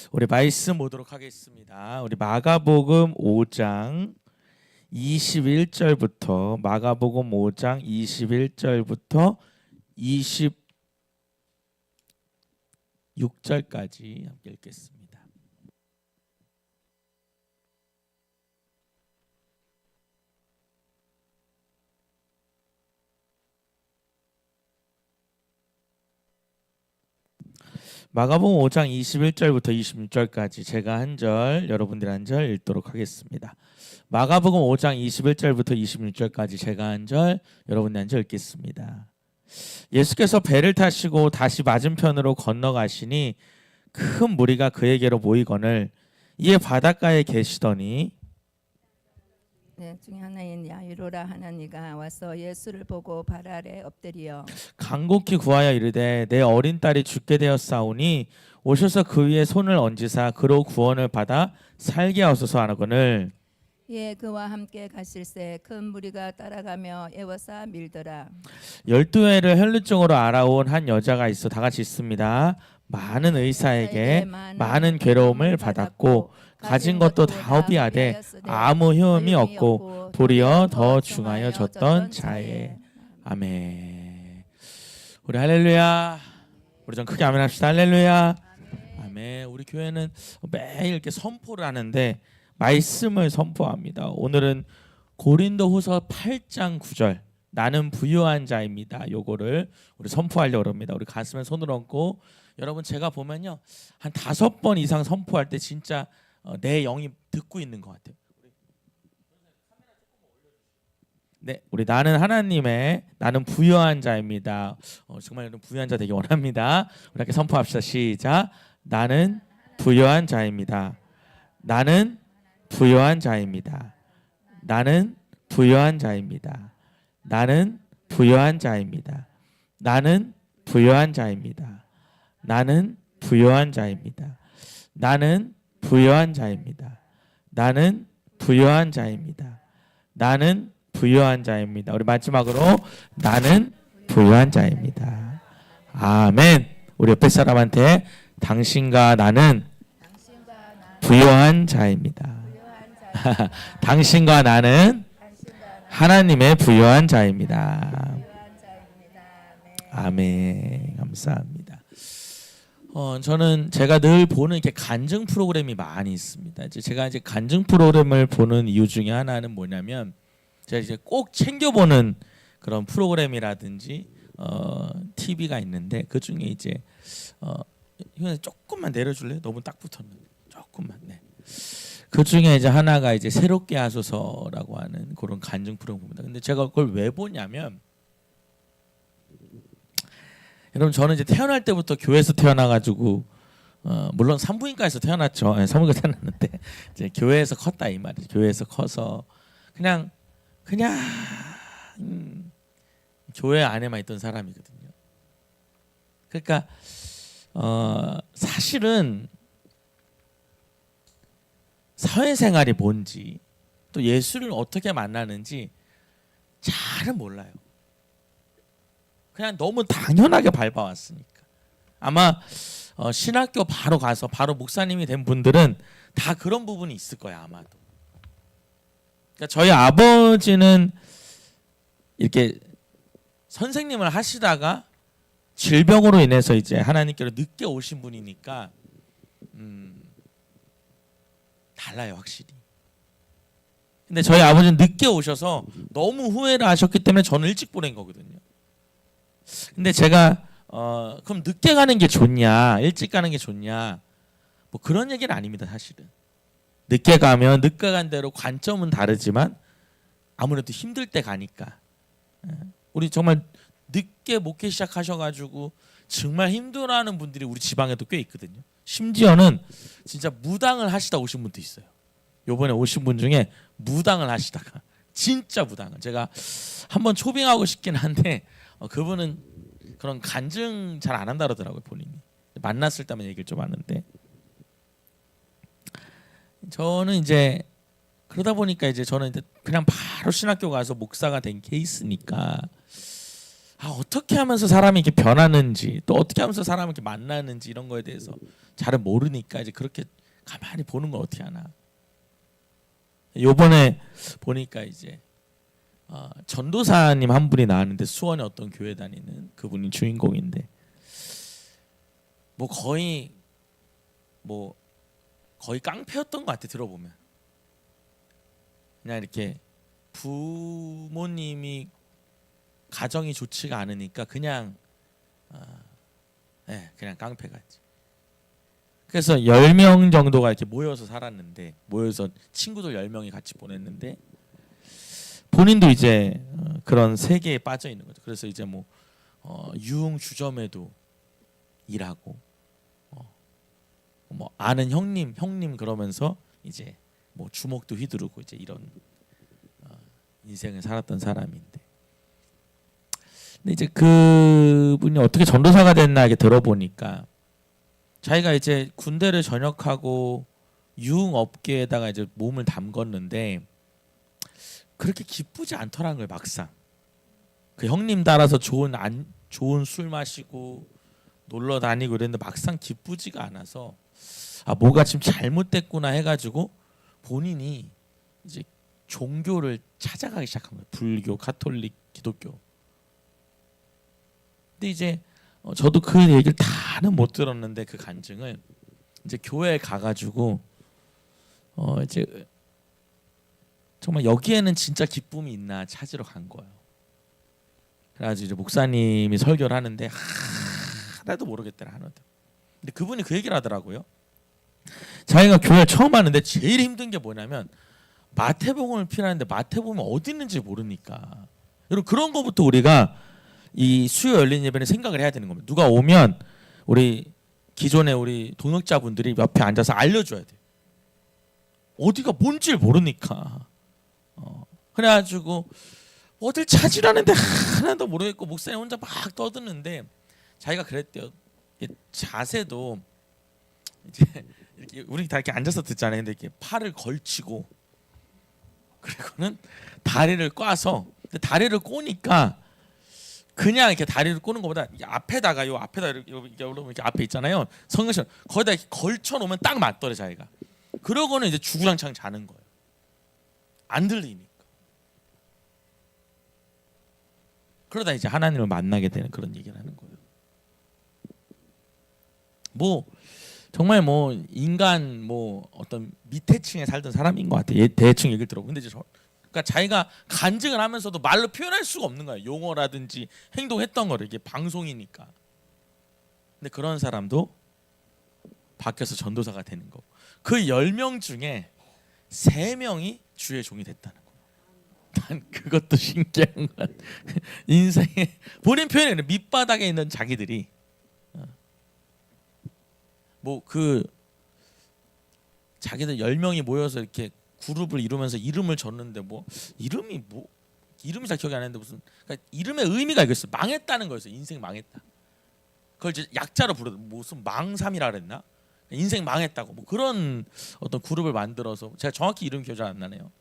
우리 말씀 보도록 하겠습니다. 우리 마가복음 5장 21절부터 마가복음 5장 21절부터 26절까지 함께 읽겠습니다. 마가복음 5장 21절부터 26절까지 제가 한 절, 여러분들이 한 절 읽도록 하겠습니다. 마가복음 5장 21절부터 26절까지 제가 한 절, 여러분들이 한 절 읽겠습니다. 예수께서 배를 타시고 다시 맞은편으로 건너가시니 큰 무리가 그에게로 모이거늘 이에 바닷가에 계시더니 중에 하나인 야이로라 하나니가 와서 예수를 보고 발 아래 엎드리어 간곡히 구하여 이르되 내 어린 딸이 죽게 되었사오니 오셔서 그 위에 손을 얹으사 그로 구원을 받아 살게 하소서 하거늘 예 그와 함께 가실새 큰 무리가 따라가며 애워싸 밀더라. 12회를 혈루증으로 알아온 한 여자가 있어 다 같이 있습니다. 많은 의사에게 많은 괴로움을 받았고 가진 것도 다 허비하되 아무 효험이 없고 도리어 더 중하여졌던 자에. 아멘. 우리 할렐루야. 우리 좀 크게 아멘 합시다. 할렐루야. 아멘. 우리 교회는 매일 이렇게 선포를 하는데 말씀을 선포합니다. 오늘은 고린도후서 8장 9절 나는 부유한 자입니다. 요거를 우리 선포하려고 합니다. 우리 가슴에 손을 얹고 여러분 제가 보면요 한 5번 이상 선포할 때 진짜 내 영이 듣고 있는 것 같아요. 네, 우리 나는 하나님의 나는 부유한 자입니다. 정말 여러분 부유한 자 되기 원합니다. 우리 함께 선포합시다. 시작. 나는 부유한 자입니다. 나는 부유한 자입니다. 나는 부유한 자입니다. 나는 부유한 자입니다. 나는 부유한 자입니다. 나는 부유한 자입니다. 나는 부유한 자입니다. 나는 부유한 자입니다. 나는 부유한 자입니다. 우리 마지막으로 나는 부유한 자입니다. 아멘. 우리 옆에 사람한테 당신과 나는 부유한 자입니다. 당신과 나는 하나님의 부유한 자입니다. 아멘. 감사합니다. 저는 제가 늘 보는 이렇게 간증 프로그램이 많이 있습니다. 제가 이제 간증 프로그램을 보는 이유 중에 하나는 뭐냐면 제가 이제 꼭 챙겨보는 그런 프로그램이라든지 TV가 있는데 그 중에 이제 이거 조금만 내려줄래요? 너무 딱 붙었는데 조금만. 네. 그 중에 이제 하나가 이제 새롭게 하소서라고 하는 그런 간증 프로그램입니다. 근데 제가 그걸 왜 보냐면 여러분 저는 이제 태어날 때부터 교회에서 태어나가지고 물론 산부인과에서 태어났죠. 산부인과 태어났는데 이제 교회에서 컸다 이 말이죠. 교회에서 커서 그냥 교회 안에만 있던 사람이거든요. 그러니까 사실은 사회생활이 뭔지 또 예수를 어떻게 만나는지 잘은 몰라요. 그냥 너무 당연하게 밟아왔으니까. 아마 신학교 바로 가서 바로 목사님이 된 분들은 다 그런 부분이 있을 거예요. 아마도. 그러니까 저희 아버지는 이렇게 선생님을 하시다가 질병으로 인해서 이제 하나님께로 늦게 오신 분이니까 달라요 확실히. 근데 저희 아버지는 늦게 오셔서 너무 후회를 하셨기 때문에 저는 일찍 보낸 거거든요. 근데 제가 그럼 늦게 가는 게 좋냐 일찍 가는 게 좋냐 뭐 그런 얘기는 아닙니다. 사실은 늦게 가면 늦게 간 대로 관점은 다르지만 아무래도 힘들 때 가니까. 우리 정말 늦게 목회 시작하셔가지고 정말 힘들어하는 분들이 우리 지방에도 꽤 있거든요. 심지어는 진짜 무당을 하시다 오신 분도 있어요. 요번에 오신 분 중에 무당을 하시다가 진짜 무당을 제가 한번 초빙하고 싶긴 한데 그분은 그런 간증 잘 안 한다 그러더라고요. 본인이 만났을 때만 얘기를 좀 하는데 저는 이제 그러다 보니까 이제 저는 이제 그냥 바로 신학교 가서 목사가 된 케이스니까 어떻게 하면서 사람이 이렇게 변하는지 또 어떻게 하면서 사람을 이렇게 만나는지 이런 거에 대해서 잘은 모르니까 이제 그렇게 가만히 보는 걸 어떻게 하나. 요번에 보니까 이제 전도사님 한 분이 나왔는데 수원에 어떤 교회 다니는 그분이 주인공인데 뭐 거의 깡패였던 것 같아. 들어보면 그냥 이렇게 부모님이 가정이 좋지가 않으니까 그냥 그냥 깡패 같지. 그래서 10명 정도가 이렇게 모여서 살았는데 모여서 친구들 10명이 같이 보냈는데 본인도 이제 그런 세계에 빠져 있는 거죠. 그래서 이제 뭐 유흥 주점에도 일하고 뭐 아는 형님 그러면서 이제 뭐 주먹도 휘두르고 이제 이런 인생을 살았던 사람인데 근데 이제 그분이 어떻게 전도사가 됐나 이렇게 들어보니까 자기가 이제 군대를 전역하고 유흥업계에다가 이제 몸을 담궜는데 그렇게 기쁘지 않더라는 거예요. 막상 그 형님 따라서 좋은 술 마시고 놀러 다니고 그랬는데 막상 기쁘지가 않아서 뭐가 지금 잘못됐구나 해가지고 본인이 이제 종교를 찾아가기 시작한 거예요. 불교, 카톨릭, 기독교. 근데 이제 저도 그 얘기를 다는 못 들었는데 그 간증을 이제 교회에 가가지고 이제 정말 여기에는 진짜 기쁨이 있나 찾으러 간 거예요. 그래가지고 이제 목사님이 설교를 하는데 하나도 모르겠더라 하나도. 근데 그분이 그 얘기를 하더라고요. 자기가 교회를 처음 하는데 제일 힘든 게 뭐냐면 마태복음을 필요하는데 마태복음이 어디 있는지 모르니까. 여러분 그런 거부터 우리가 이 수요 열린 예배는 생각을 해야 되는 겁니다. 누가 오면 우리 기존에 우리 동역자분들이 옆에 앉아서 알려줘야 돼요. 어디가 뭔지 모르니까. 그래가지고 어딜 찾으라는데 하나도 모르겠고 목사님 혼자 막 떠드는데 자기가 그랬대요. 자세도 이제 이렇게 우리 다 이렇게 앉아서 듣잖아요. 근데 이렇게 팔을 걸치고 그리고는 다리를 꽈서 다리를 꼬니까 그냥 이렇게 다리를 꼬는 것보다 앞에다가 이렇게 앞에 있잖아요. 성경처럼 거기다 이렇게 걸쳐 놓으면 딱 맞더래 자기가. 그러고는 이제 주구장창 자는 거예요. 안 들리니까. 그러다 이제 하나님을 만나게 되는 그런 얘기를 하는 거예요. 뭐 정말 뭐 인간 뭐 어떤 밑에 층에 살던 사람인 것 같아요. 대충 얘기를 들어보고. 근데 이제 그러니까 자기가 간증을 하면서도 말로 표현할 수가 없는 거예요. 용어라든지 행동했던 거를. 이게 방송이니까. 근데 그런 사람도 바뀌어서 전도사가 되는 거고. 그 10명 중에 3명이 주의 종이 됐다는 거예요. 난 그것도 신기한 것 같아요. 인생에 본인 표현에는 밑바닥에 있는 자기들이 뭐 그 자기들 10명이 모여서 이렇게 그룹을 이루면서 이름을 줬는데 뭐 이름이 잘 기억이 안 나는데 무슨 그러니까 이름의 의미가 이거였어요. 망했다는 거였어요. 인생 망했다. 그걸 이제 약자로 부르 무슨 망삼이라 그랬나? 인생 망했다고 뭐 그런 어떤 그룹을 만들어서 제가 정확히 이름 기억이 안 나네요.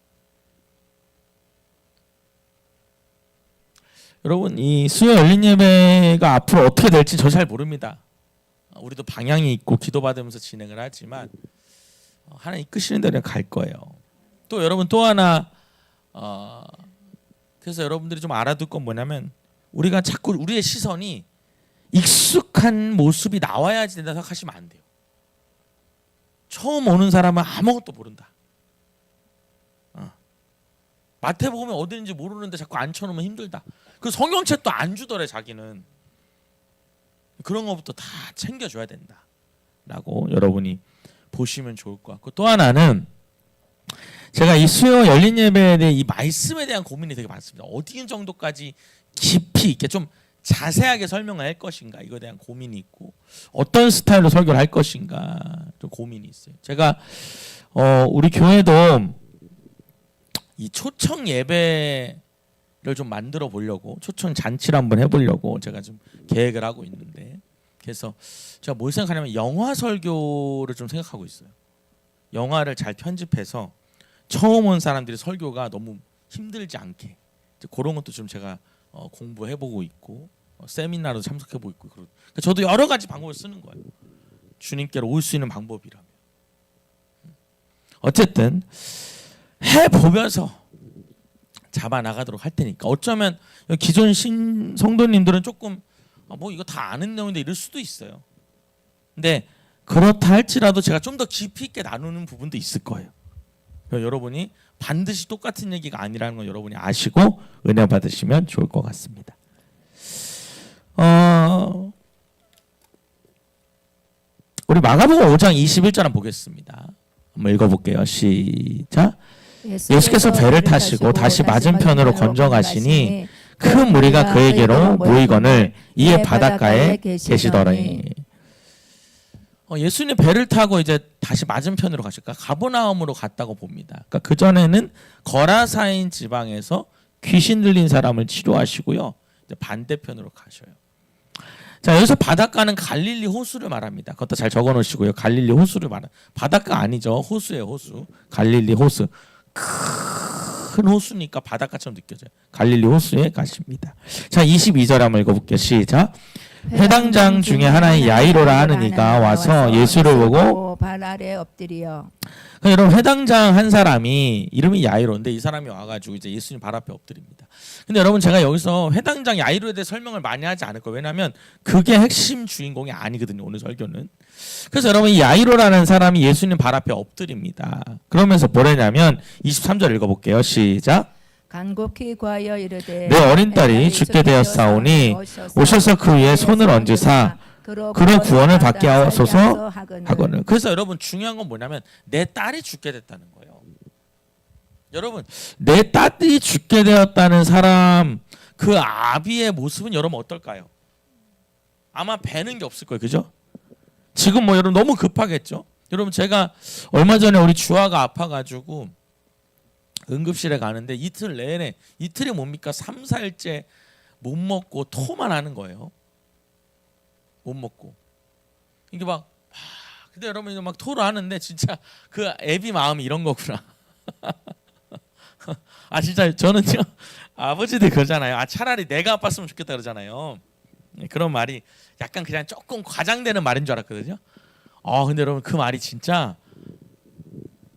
여러분 이 수요 열린 예배가 앞으로 어떻게 될지 저 잘 모릅니다. 우리도 방향이 있고 기도받으면서 진행을 하지만 하나님 이끄시는 대로 갈 거예요. 또 여러분 또 하나 그래서 여러분들이 좀 알아둘 건 뭐냐면 우리가 자꾸 우리의 시선이 익숙한 모습이 나와야지 된다 생각하시면 안 돼요. 처음 오는 사람은 아무것도 모른다. 마태복음이 어디 있는지 모르는데 자꾸 앉혀놓으면 힘들다. 그 성경책도 안 주더래 자기는. 그런 것부터 다 챙겨줘야 된다라고 여러분이 보시면 좋을 것 같고 또 하나는 제가 이 수요 열린 예배에 대해 이 말씀에 대한 고민이 되게 많습니다. 어디 정도까지 깊이 있게 좀 자세하게 설명을 할 것인가 이거에 대한 고민이 있고 어떤 스타일로 설교를 할 것인가 좀 고민이 있어요. 제가 우리 교회도 이 초청 예배를 좀 만들어 보려고 초청 잔치를 한번 해보려고 제가 좀 계획을 하고 있는데 그래서 제가 뭘 생각하냐면 영화 설교를 좀 생각하고 있어요. 영화를 잘 편집해서 처음 온 사람들이 설교가 너무 힘들지 않게 그런 것도 좀 제가 공부해보고 있고 세미나도 참석해보고 있고 그러니까 저도 여러 가지 방법을 쓰는 거예요. 주님께로 올 수 있는 방법이라면. 어쨌든 해보면서 잡아나가도록 할 테니까 어쩌면 기존 성도님들은 조금 뭐 이거 다 아는 내용인데 이럴 수도 있어요. 근데 그렇다 할지라도 제가 좀 더 깊이 있게 나누는 부분도 있을 거예요. 여러분이 반드시 똑같은 얘기가 아니라는 걸 여러분이 아시고 은혜 받으시면 좋을 것 같습니다. 우리 마가복음 5장 21절 한번 보겠습니다. 한번 읽어볼게요. 시작. 예수께서 배를 타시고 다시 맞은편으로 건져가시니 큰 무리가 그에게로 모이거늘 이에 바닷가에 계시더니. 예수님 배를 타고 이제 다시 맞은편으로 가실까 가버나움으로 갔다고 봅니다. 그러니까 그 전에는 거라사인 지방에서 귀신 들린 사람을 치료하시고요. 이제 반대편으로 가셔요. 자, 여기서 바닷가는 갈릴리 호수를 말합니다. 그것도 잘 적어놓으시고요. 갈릴리 호수를 바닷가 아니죠. 호수예요, 호수. 갈릴리 호수. 큰 호수니까 바닷가처럼 느껴져요. 갈릴리 호수에 가십니다. 자, 22절 한번 읽어볼게요. 시작. 회당장 중에 하나인 야이로라 하는 이가 와서 예수를 보고 발 아래 엎드려. 그러니까 여러분 회당장 한 사람이 이름이 야이로인데 이 사람이 와가지고 이제 예수님 발 앞에 엎드립니다. 근데 여러분 제가 여기서 회당장 야이로에 대해 설명을 많이 하지 않을 거예요. 왜냐하면 그게 핵심 주인공이 아니거든요. 오늘 설교는. 그래서 여러분 이 야이로라는 사람이 예수님 발 앞에 엎드립니다. 그러면서 뭐라냐면 23절 읽어볼게요. 시작. 간곡히 구하여 이르되 내 어린 딸이 죽게 되었사오니 오셔서 그 위에 손을 얹으사 그로 구원을 받게 하소서 하거늘. 그래서 여러분 중요한 건 뭐냐면 내 딸이 죽게 됐다는 거예요. 여러분 내 딸이 죽게 되었다는 사람 그 아비의 모습은 여러분 어떨까요? 아마 배는 게 없을 거예요. 그죠? 지금 뭐 여러분 너무 급하겠죠? 여러분 제가 얼마 전에 우리 주아가 아파가지고 응급실에 가는데 이틀 내내 이틀이 뭡니까? 3, 4일째 못 먹고 토만 하는 거예요. 못 먹고 이게 막 근데 여러분 이거 막 토를 하는데 진짜 그 애비 마음이 이런 거구나. 아 진짜 저는요 아버지들 그러잖아요. 아 차라리 내가 아팠으면 좋겠다 그러잖아요. 그런 말이 약간 그냥 조금 과장되는 말인 줄 알았거든요. 근데 여러분 그 말이 진짜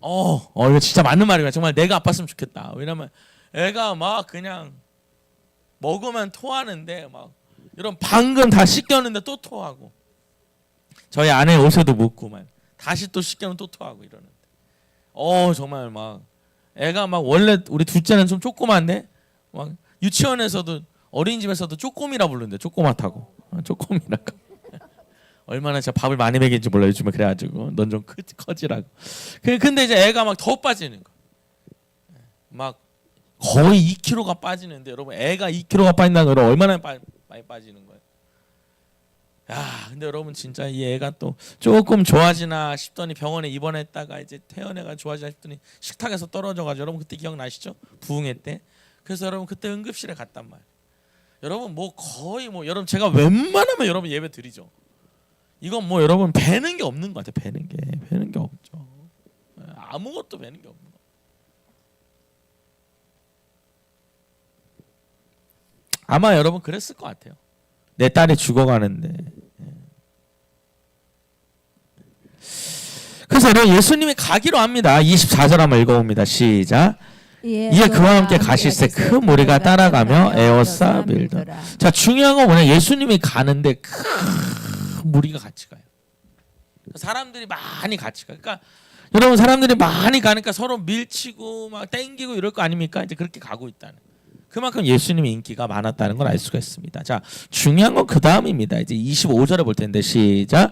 이거 진짜 맞는 말이야. 정말 내가 아팠으면 좋겠다. 왜냐면 애가 막 그냥 먹으면 토하는데 막 이런 방금 다 씻겼는데 또 토하고 저희 아내 옷에도 묻고만 다시 또 씻겨면 또 토하고 이러는데 정말 막 애가 막 원래 우리 둘째는 좀 조그만데 막 유치원에서도 어린이집에서도 쪼꼬미라 부르는데 쪼꼬맣다고 쪼꼬미라고 얼마나 제가 밥을 많이 먹이는지 몰라 요즘에 그래가지고 넌 좀 커지라고. 근데 이제 애가 막 더 빠지는 거. 막 거의 2kg가 빠지는데 여러분 애가 2kg가 빠진다는 건 얼마나 많이 빠지는 거예요. 야, 근데 여러분 진짜 이 애가 또 조금 좋아지나 싶더니 병원에 입원했다가 이제 퇴원해가 좋아지나 싶더니 식탁에서 떨어져가지고 여러분 그때 기억나시죠? 부흥회 때. 그래서 여러분 그때 응급실에 갔단 말이에요. 여러분 뭐 거의 뭐 여러분 제가 웬만하면 여러분 예배 드리죠. 이건 뭐 여러분 배는 게 없는 것 같아요. 배는 게 없죠. 아무것도 배는 게 없는 거. 아마 여러분 그랬을 것 같아요. 내 딸이 죽어가는데. 그래서 여러분 예수님이 가기로 합니다. 24절 한번 읽어봅니다. 시작. 이에 그와 함께 가실새 큰 무리가 따라가며 에워싸 밀더라. 자 중요한 건 뭐냐 예수님이 가는데 큰 무리가 같이 가요. 사람들이 많이 같이 가. 그러니까 여러분 사람들이 많이 가니까 서로 밀치고 막 땡기고 이럴 거 아닙니까? 이제 그렇게 가고 있다는. 그만큼 예수님의 인기가 많았다는 걸 알 수가 있습니다. 자 중요한 건 그 다음입니다. 이제 25절에 볼 텐데 시작.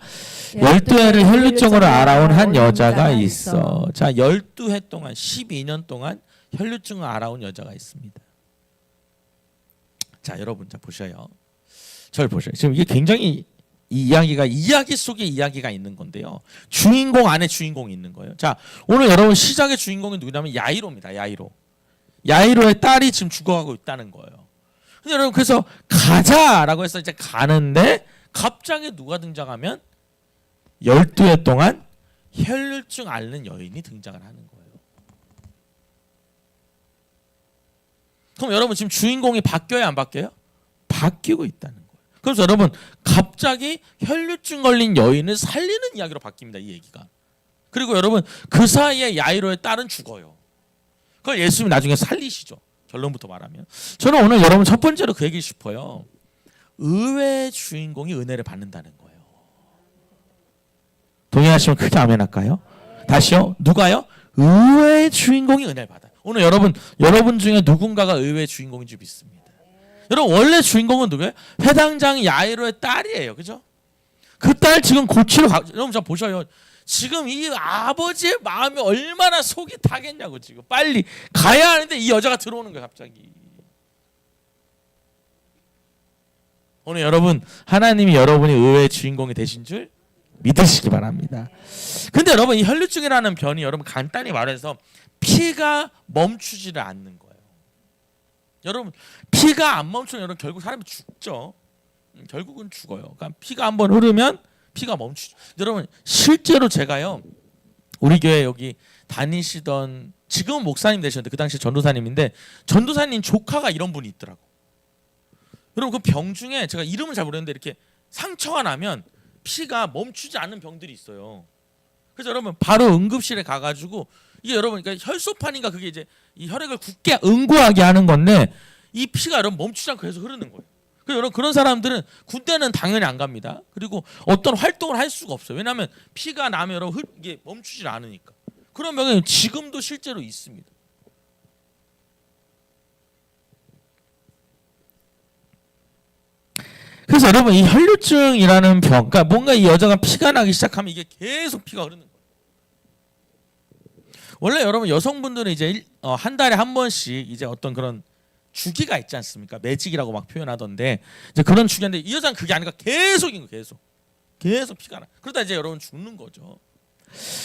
12해를 혈루증으로 알아온 한 여자가 있어. 자 12해 동안 12년 동안 혈루증을 알아온 여자가 있습니다. 자 여러분 자 보셔요. 저를 보셔요. 지금 이게 굉장히 이 이야기가 이야기 속에 이야기가 있는 건데요. 주인공 안에 주인공이 있는 거예요. 자 오늘 여러분 시작의 주인공이 누구냐면 야이로입니다. 야이로의 딸이 지금 죽어가고 있다는 거예요. 근데 여러분 그래서 가자라고 해서 이제 가는데 갑자기 누가 등장하면 12해 동안 혈루증 앓는 여인이 등장을 하는 거예요. 그럼 여러분 지금 주인공이 바뀌어요, 안 바뀌어요? 바뀌고 있다는 거예요. 그래서 여러분 갑자기 혈류증 걸린 여인을 살리는 이야기로 바뀝니다, 이 얘기가. 그리고 여러분 그 사이에 야이로의 딸은 죽어요. 그걸 예수님이 나중에 살리시죠. 결론부터 말하면. 저는 오늘 여러분 첫 번째로 그 얘기 싶어요. 의외의 주인공이 은혜를 받는다는 거예요. 동의하시면 크게 아멘 할까요? 다시요. 누가요? 의외의 주인공이 은혜를 받아요. 오늘 여러분 중에 누군가가 의외의 주인공인 줄 믿습니다. 여러분 원래 주인공은 누구예요? 회당장 야이로의 딸이에요. 그죠? 그 딸 지금 고치러 가. 여러분 저 보셔요. 지금 이 아버지의 마음이 얼마나 속이 타겠냐고. 지금 빨리 가야 하는데 이 여자가 들어오는 거예요, 갑자기. 오늘 여러분 하나님이 여러분이 의외의 주인공이 되신 줄 믿으시기 바랍니다. 근데 여러분 이 혈류증이라는 병이 여러분 간단히 말해서 피가 멈추지를 않는 거예요. 여러분 피가 안 멈추면 여러분 결국 사람이 죽죠. 결국은 죽어요. 그러니까 피가 한번 흐르면 피가 멈추죠. 여러분 실제로 제가요 우리 교회 여기 다니시던 지금은 목사님 되셨는데 그 당시 전도사님인데 전도사님 조카가 이런 분이 있더라고. 여러분 그 병 중에 제가 이름을 잘 모르겠는데 이렇게 상처가 나면 피가 멈추지 않는 병들이 있어요. 그래서 여러분 바로 응급실에 가가지고 이게 여러분 그러니까 혈소판인가 그게 이제 이 혈액을 굳게 응고하게 하는 건데 이 피가 여러분 멈추지 않고 계속 흐르는 거예요. 그래서 여러분 그런 사람들은 군대는 당연히 안 갑니다. 그리고 어떤 활동을 할 수가 없어요. 왜냐하면 피가 나면 여러분 이게 멈추질 않으니까. 그런 병이 지금도 실제로 있습니다. 그래서 여러분 이 혈류증이라는 병, 그러니까 뭔가 이 여자가 피가 나기 시작하면 이게 계속 피가 흐르는 거예요. 원래 여러분 여성분들은 이제 한 달에 한 번씩 이제 어떤 그런 주기가 있지 않습니까? 매직이라고 막 표현하던데 이제 그런 주기인데 이 여자는 그게 아니라 계속인 거예요. 계속 피가 나. 그러다 이제 여러분 죽는 거죠.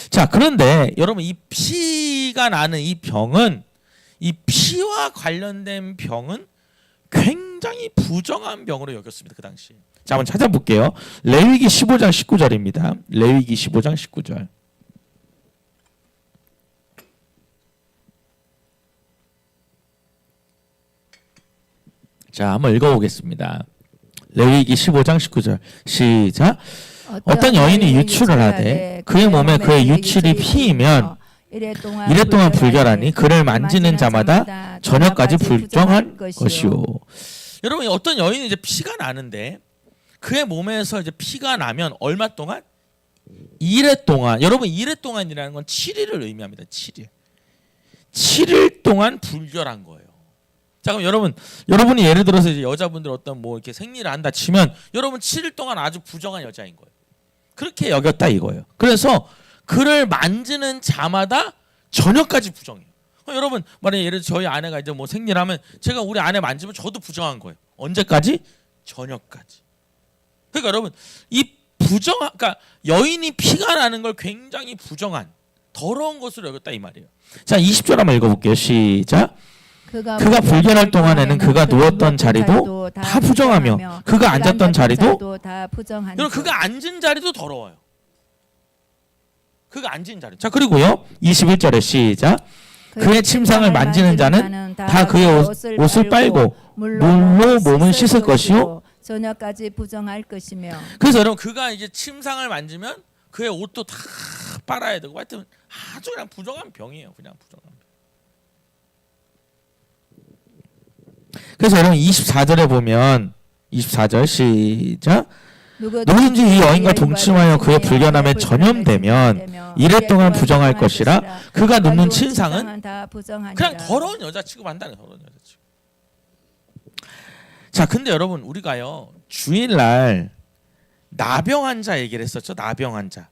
자, 그런데 여러분 이 피가 나는 이 병은 이 피와 관련된 병은 굉장히 부정한 병으로 여겼습니다. 그 당시. 자, 한번 찾아볼게요. 레위기 15장 19절입니다. 레위기 15장 19절. 자, 한번 읽어보겠습니다. 레위기 15장 19절. 시작. 어떤 여인이 유출을 하되 그의 몸에 그의 유출이 피이면 이랫동안 불결하니 그를 만지는 자마다 저녁까지 불정한 것이요. 여러분 어떤 여인이 이제 피가 나는데 그의 몸에서 이제 피가 나면 얼마 동안? 1회 동안. 여러분 1회 동안이라는 건 7일을 의미합니다. 7일. 7일 동안 불결한 거예요. 자, 그럼 여러분이 예를 들어서 이제 여자분들 어떤 뭐 이렇게 생리를 한다 치면 여러분 7일 동안 아주 부정한 여자인 거예요. 그렇게 여겼다 이거예요. 그래서 그를 만지는 자마다 저녁까지 부정해요. 여러분 만약에 예를 들어 저희 아내가 이제 뭐 생리를 하면 제가 우리 아내 만지면 저도 부정한 거예요. 언제까지? 저녁까지. 그러니까 여러분 이 그러니까 여인이 피가 나는 걸 굉장히 부정한 더러운 것으로 여겼다 이 말이에요. 자, 20절 한번 읽어볼게요. 시작. 그가 불결할 동안에는 그가 누웠던 자리도 다 부정하며 그가 앉았던 자리도 다 부정하니. 여러분 그가 앉은 자리도 더러워요. 그가 앉은 자리. 자, 그리고요 21절에 시작. 그의 침상을 만지는 자는 다 그의 옷을 빨고 물로 몸을 씻을 것이요 저녁까지 부정할 것이며. 그래서 여러분 그가 이제 침상을 만지면 그의 옷도 다 빨아야 되고 하여튼 아주 그냥 부정한 병이에요. 그냥 부정한 병. 그래서 여러분 24절에 보면 24절 시작. 누구든지 이 여인과 동침하여 그의 불결함에 전염되면 이래 동안 부정할 것이라. 그가 눕는 침상은 그냥 더러운 여자 취급한다는 더러운 여자 취급. 자, 근데 여러분 우리가요 주일날 나병 환자 얘기를 했었죠. 나병 환자.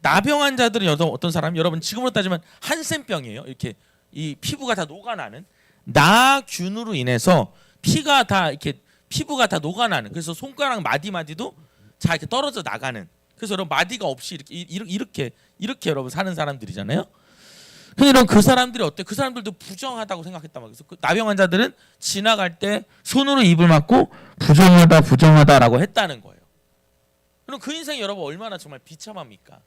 나병 환자들은 어떤 사람? 여러분 지금으로 따지면 한센병이에요. 이렇게 이 피부가 다 녹아나는 나균으로 인해서 피가 다 이렇게 피부가 다 녹아나는. 그래서 손가락 마디마디도 자 이렇게 떨어져 나가는. 그래서 여러분 마디가 없이 이렇게 여러분 사는 사람들이잖아요. 근데 여러분 그 사람들이 어때? 그 사람들도 부정하다고 생각했단 말이에요. 그래서 그 나병 환자들은 지나갈 때 손으로 입을 막고 부정하다라고 했다는 거예요. 그럼 그 인생이 여러분 얼마나 정말 비참합니까?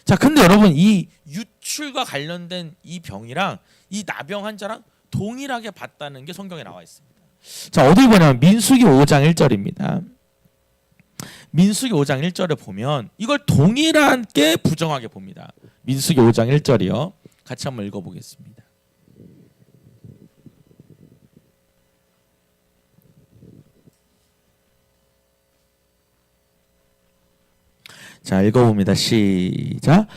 자, 근데 여러분 이 유출과 관련된 이 병이랑 이 나병 환자랑 동일하게 봤다는 게 성경에 나와 있습니다. 자, 어디 보냐면 민수기 5장 1절입니다. 민수기 5장 1절에 보면 이걸 동일하게 부정하게 봅니다. 민수기 5장 1절이요. 같이 한번 읽어보겠습니다. 자, 읽어봅니다. 시작.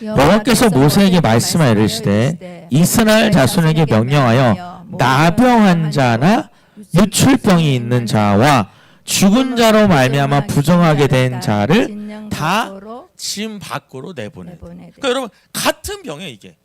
여호와께서 모세에게 말씀하여 이르시되 이스라엘 자손에게 명령하여 나병한 자나 유출병이 있는 자와 죽은 자로 말미암아 부정하게 된 자를 다 짐 밖으로 내보내. 그러니까 여러분 같은 병에 이게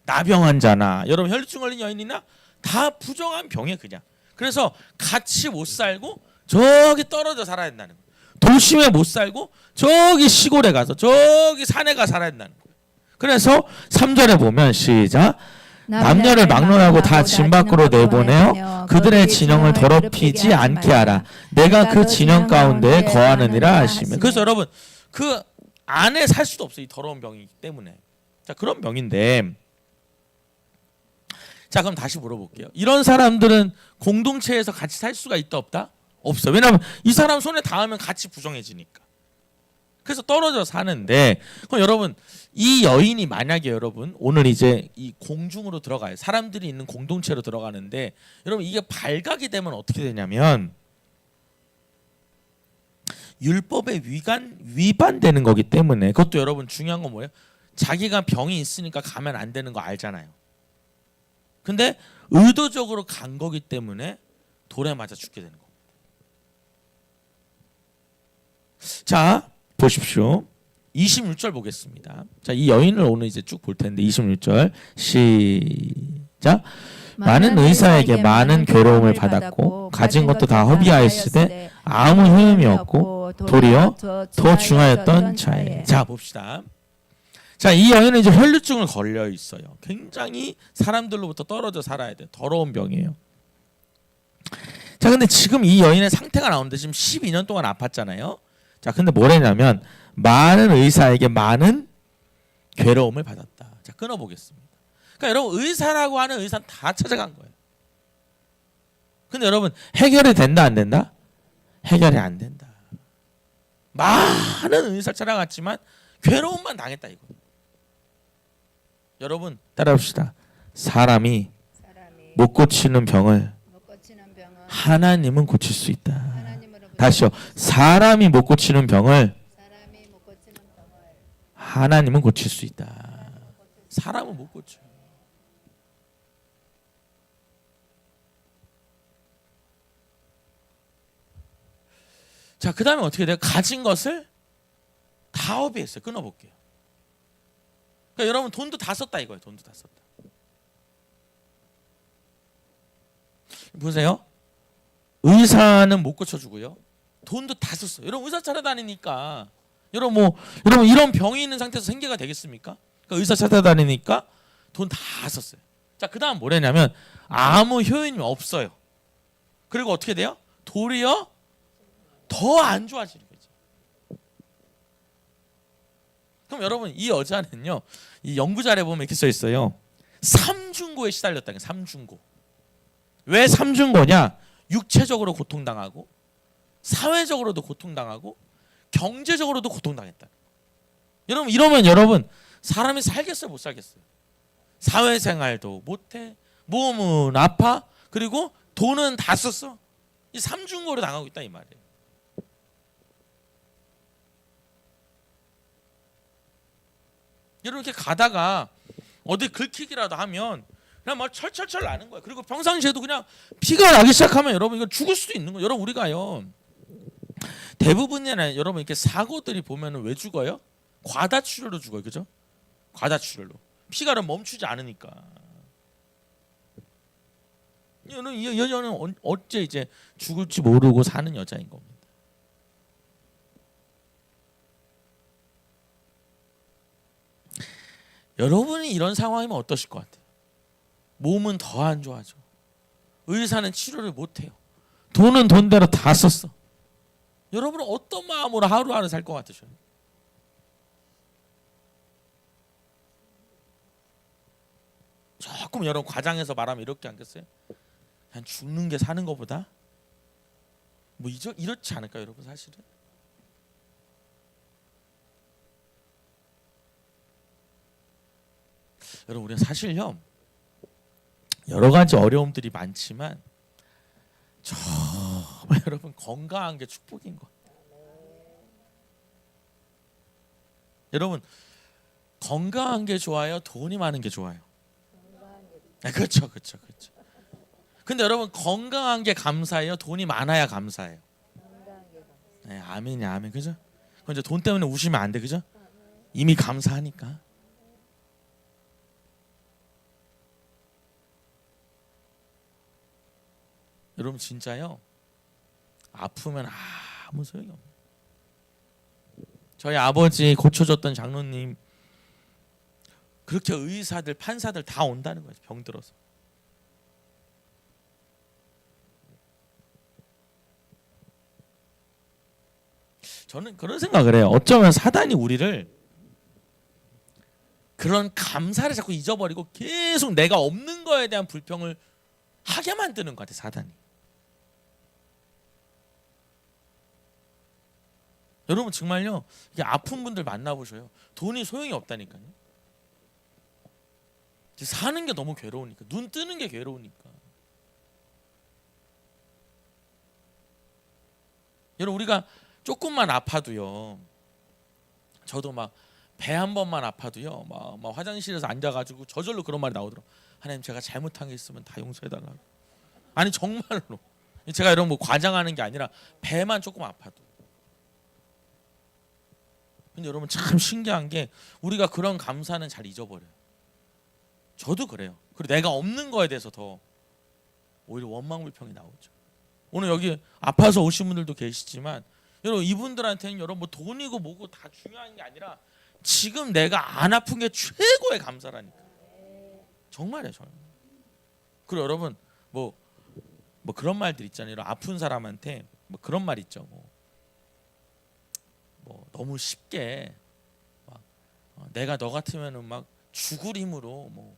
나병한 자나 여러분 혈류증 걸린 여인이나 다 부정한 병에 그냥. 그래서 같이 못 살고 저기 떨어져 살아야 된다는 거예요. 도심에 못 살고 저기 시골에 가서 저기 산에 가 살아야 된다는 거예요. 그래서 3절에 보면 시작. 남녀를 막론하고 다 진 밖으로 내보내어 그들의 진영을 더럽히지 않게 하라. 내가 그 진영 가운데 거하느니라 하시며. 그래서 여러분 그 안에 살 수도 없어요. 이 더러운 병이기 때문에. 자, 그런 병인데, 자, 그럼 다시 물어볼게요. 이런 사람들은 공동체에서 같이 살 수가 있다 없다? 없어. 왜냐하면 이 사람 손에 닿으면 같이 부정해지니까. 그래서 떨어져 사는데, 그럼 여러분 이 여인이 만약에 여러분 오늘 이제 이 공중으로 들어가요. 사람들이 있는 공동체로 들어가는데, 여러분 이게 발각이 되면 어떻게 되냐면 율법에 위반되는 거기 때문에. 그것도 여러분 중요한 건 뭐예요? 자기가 병이 있으니까 가면 안 되는 거 알잖아요. 근데 의도적으로 간 거기 때문에 돌에 맞아 죽게 되는 겁니다. 자, 보십시오. 26절 보겠습니다. 자, 이 여인을 오늘 이제 쭉 볼 텐데 26절 시작. 많은 의사에게 많은 괴로움을 받았고 가진 것도 다 허비하였으되 아무 효험이 없고 도리어 더 중하였던 자에. 자, 봅시다. 자, 이 여인은 이제 혈류증을 걸려 있어요. 굉장히 사람들로부터 떨어져 살아야 돼. 더러운 병이에요. 자, 근데 지금 이 여인의 상태가 나오는데 지금 12년 동안 아팠잖아요. 자, 근데 뭐랬냐면 많은 의사에게 많은 괴로움을 받았다. 자, 끊어보겠습니다. 그러니까 여러분 의사라고 하는 의사는 다 찾아간 거예요. 근데 여러분 해결이 된다 안 된다? 해결이 안 된다. 많은 의사를 찾아갔지만 괴로움만 당했다 이거. 여러분 따라합시다. 사람이 못 고치는 병을 하나님은 고칠 수 있다. 다시요. 사람이 못 고치는 병을 하나님은 고칠 수 있다. 사람은 못 고쳐. 자, 그 다음에 어떻게 돼요? 가진 것을 다 허비했어요. 끊어볼게요. 그러니까 여러분 돈도 다 썼다 이거예요. 돈도 다 썼다. 보세요. 의사는 못 고쳐주고요. 돈도 다 썼어요. 여러분 의사 찾아다니니까 여러분 이런 병이 있는 상태에서 생계가 되겠습니까? 그러니까 의사 찾아다니니까 돈 다 썼어요. 자, 그 다음 뭐냐면 아무 효용이 없어요. 그리고 어떻게 돼요? 도리어 더 안 좋아지는 거죠. 그럼 여러분 이 여자는요, 이 연구자료에 보면 이렇게 써 있어요. 삼중고에 시달렸다는 게 삼중고. 왜 삼중고냐? 육체적으로 고통당하고 사회적으로도 고통당하고 경제적으로도 고통당했다. 여러분 이러면 여러분 사람이 살겠어요, 못 살겠어요? 사회생활도 못해, 몸은 아파, 그리고 돈은 다 썼어. 이 삼중고를 당하고 있다 이 말이에요. 여러분 이렇게 가다가 어디 긁히기라도 하면 그냥 막 철철철 나는 거야. 그리고 평상시에도 그냥 피가 나기 시작하면 여러분 이거 죽을 수도 있는 거예요. 여러분 우리가요 대부분이나 여러분 이렇게 사고들이 보면은 왜 죽어요? 과다출혈로 죽어요, 그죠? 과다출혈로 피가 멈추지 않으니까. 이 여자는 어째 이제 죽을지 모르고 사는 여자인 겁니다. 여러분이 이런 상황이면 어떠실 것 같아요? 몸은 더 안 좋아져. 의사는 치료를 못해요. 돈은 돈대로 다 썼어. 여러분은 어떤 마음으로 하루하루 살 것 같으셔요? 조금 여러분 과장해서 말하면 이렇게 않겠어요? 그냥 죽는 게 사는 것보다 뭐 이렇지 않을까요, 여러분? 사실은 여러분 우리가 사실요 여러 가지 어려움들이 많지만 정말 여러분 건강한 게 축복인 거. 여러분 건강한 게 좋아요, 돈이 많은 게 좋아요? 네, 그렇죠. 근데 여러분 건강한 게 감사해요, 돈이 많아야 감사해요? 네, 아멘이 아멘. 그죠? 그건 이제 돈 때문에 우시면 안 돼, 그죠? 이미 감사하니까. 여러분 진짜요 아프면 아무 소용이 없어요. 저희 아버지 고쳐줬던 장로님 그렇게 의사들 판사들 다 온다는 거죠, 병들어서. 저는 그런 생각을 해요. 어쩌면 사단이 우리를 그런 감사를 자꾸 잊어버리고 계속 내가 없는 거에 대한 불평을 하게 만드는 것 같아요, 사단이. 여러분 정말요 이게 아픈 분들 만나보셔요. 돈이 소용이 없다니까요. 사는 게 너무 괴로우니까, 눈 뜨는 게 괴로우니까. 여러분 우리가 조금만 아파도요, 저도 막 배 한 번만 아파도요 막 화장실에서 앉아가지고 저절로 그런 말이 나오더라고. 하나님 제가 잘못한 게 있으면 다 용서해달라고. 아니 정말로 제가 이런 뭐 과장하는 게 아니라 배만 조금 아파도. 근데 여러분 참 신기한 게 우리가 그런 감사는 잘 잊어버려요. 저도 그래요. 그리고 내가 없는 거에 대해서 더 오히려 원망불평이 나오죠. 오늘 여기 아파서 오신 분들도 계시지만 여러분 이분들한테는 여러분 뭐 돈이고 뭐고 다 중요한 게 아니라 지금 내가 안 아픈 게 최고의 감사라니까. 정말이에요, 정말. 그리고 여러분 뭐 그런 말들 있잖아요. 아픈 사람한테 뭐 그런 말 있죠. 뭐 너무 쉽게 막 내가 너 같으면은 막 죽을 힘으로 뭐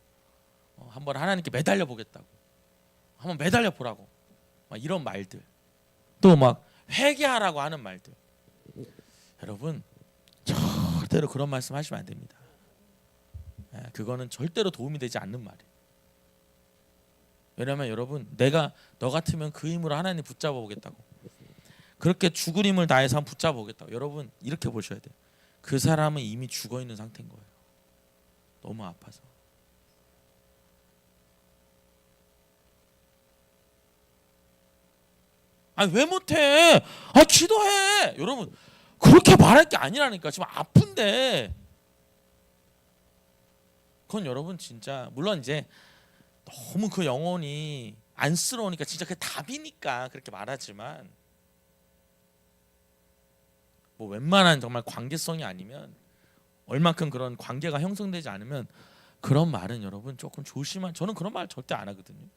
한번 하나님께 매달려 보겠다고, 한번 매달려 보라고, 막 이런 말들, 또 막 회개하라고 하는 말들. 여러분 절대로 그런 말씀 하시면 안 됩니다. 그거는 절대로 도움이 되지 않는 말이에요. 왜냐하면 여러분 내가 너 같으면 그 힘으로 하나님 붙잡아 보겠다고, 그렇게 죽을 힘을 다해서 한번 붙잡아 보겠다고. 여러분 이렇게 보셔야 돼요. 그 사람은 이미 죽어 있는 상태인 거예요. 너무 아파서. 아니 왜 못해? 기도해. 여러분 그렇게 말할 게 아니라니까. 지금 아픈데. 그건 여러분 진짜 물론 이제 너무 그 영혼이 안쓰러우니까 진짜 그게 답이니까 그렇게 말하지만 뭐 웬만한 정말 관계성이 아니면, 얼만큼 그런 관계가 형성되지 않으면 그런 말은 여러분 조금 조심한. 저는 그런 말 절대 안 하거든요.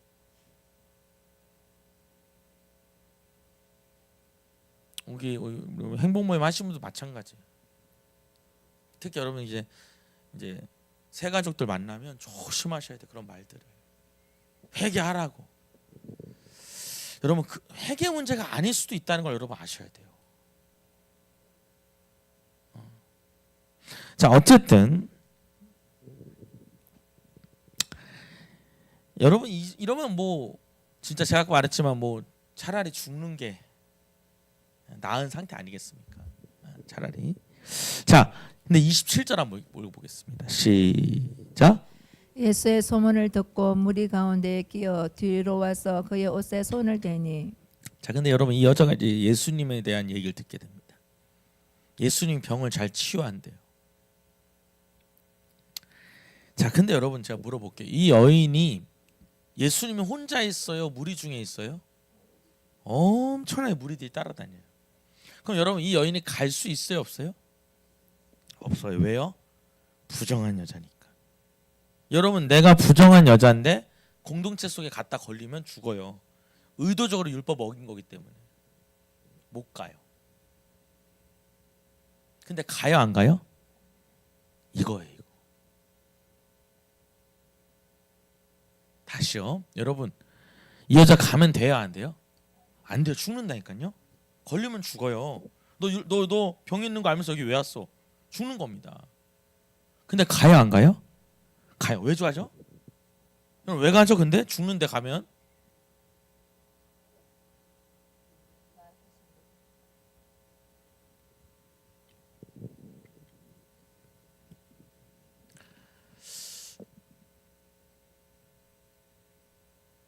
여기 행복 모임 하시는 분도 마찬가지예요. 특히 여러분 이제 새 가족들 만나면 조심하셔야 돼. 그런 말들을 회개하라고. 여러분 그 회개 문제가 아닐 수도 있다는 걸 여러분 아셔야 돼요. 자 어쨌든 여러분 이러면 뭐 진짜 제가 아까 말했지만 뭐 차라리 죽는 게 나은 상태 아니겠습니까? 차라리. 자, 근데 27절 한번 읽어보겠습니다. 시작. 예수의 소문을 듣고 무리 가운데에 끼어 뒤로 와서 그의 옷에 손을 대니. 자, 근데 여러분 이 여자가 이제 예수님에 대한 얘기를 듣게 됩니다. 예수님 병을 잘 치유한대요. 자, 근데 여러분 제가 물어볼게요. 이 여인이 예수님이 혼자 있어요? 무리 중에 있어요? 엄청나게 무리들이 따라다녀요. 그럼 여러분 이 여인이 갈 수 있어요, 없어요? 없어요. 왜요? 부정한 여자니까. 여러분 내가 부정한 여자인데 공동체 속에 갖다 걸리면 죽어요. 의도적으로 율법 어긴 거기 때문에 못 가요. 근데 가요, 안 가요? 이거예요. 다시요. 여러분 이 여자 가면 돼요 안 돼요? 안 돼요. 죽는다니까요. 걸리면 죽어요. 너 병 있는 거 알면서 여기 왜 왔어? 죽는 겁니다. 근데 가요 안 가요? 가요. 왜 좋아하죠? 그럼 왜 가죠? 근데 죽는데 가면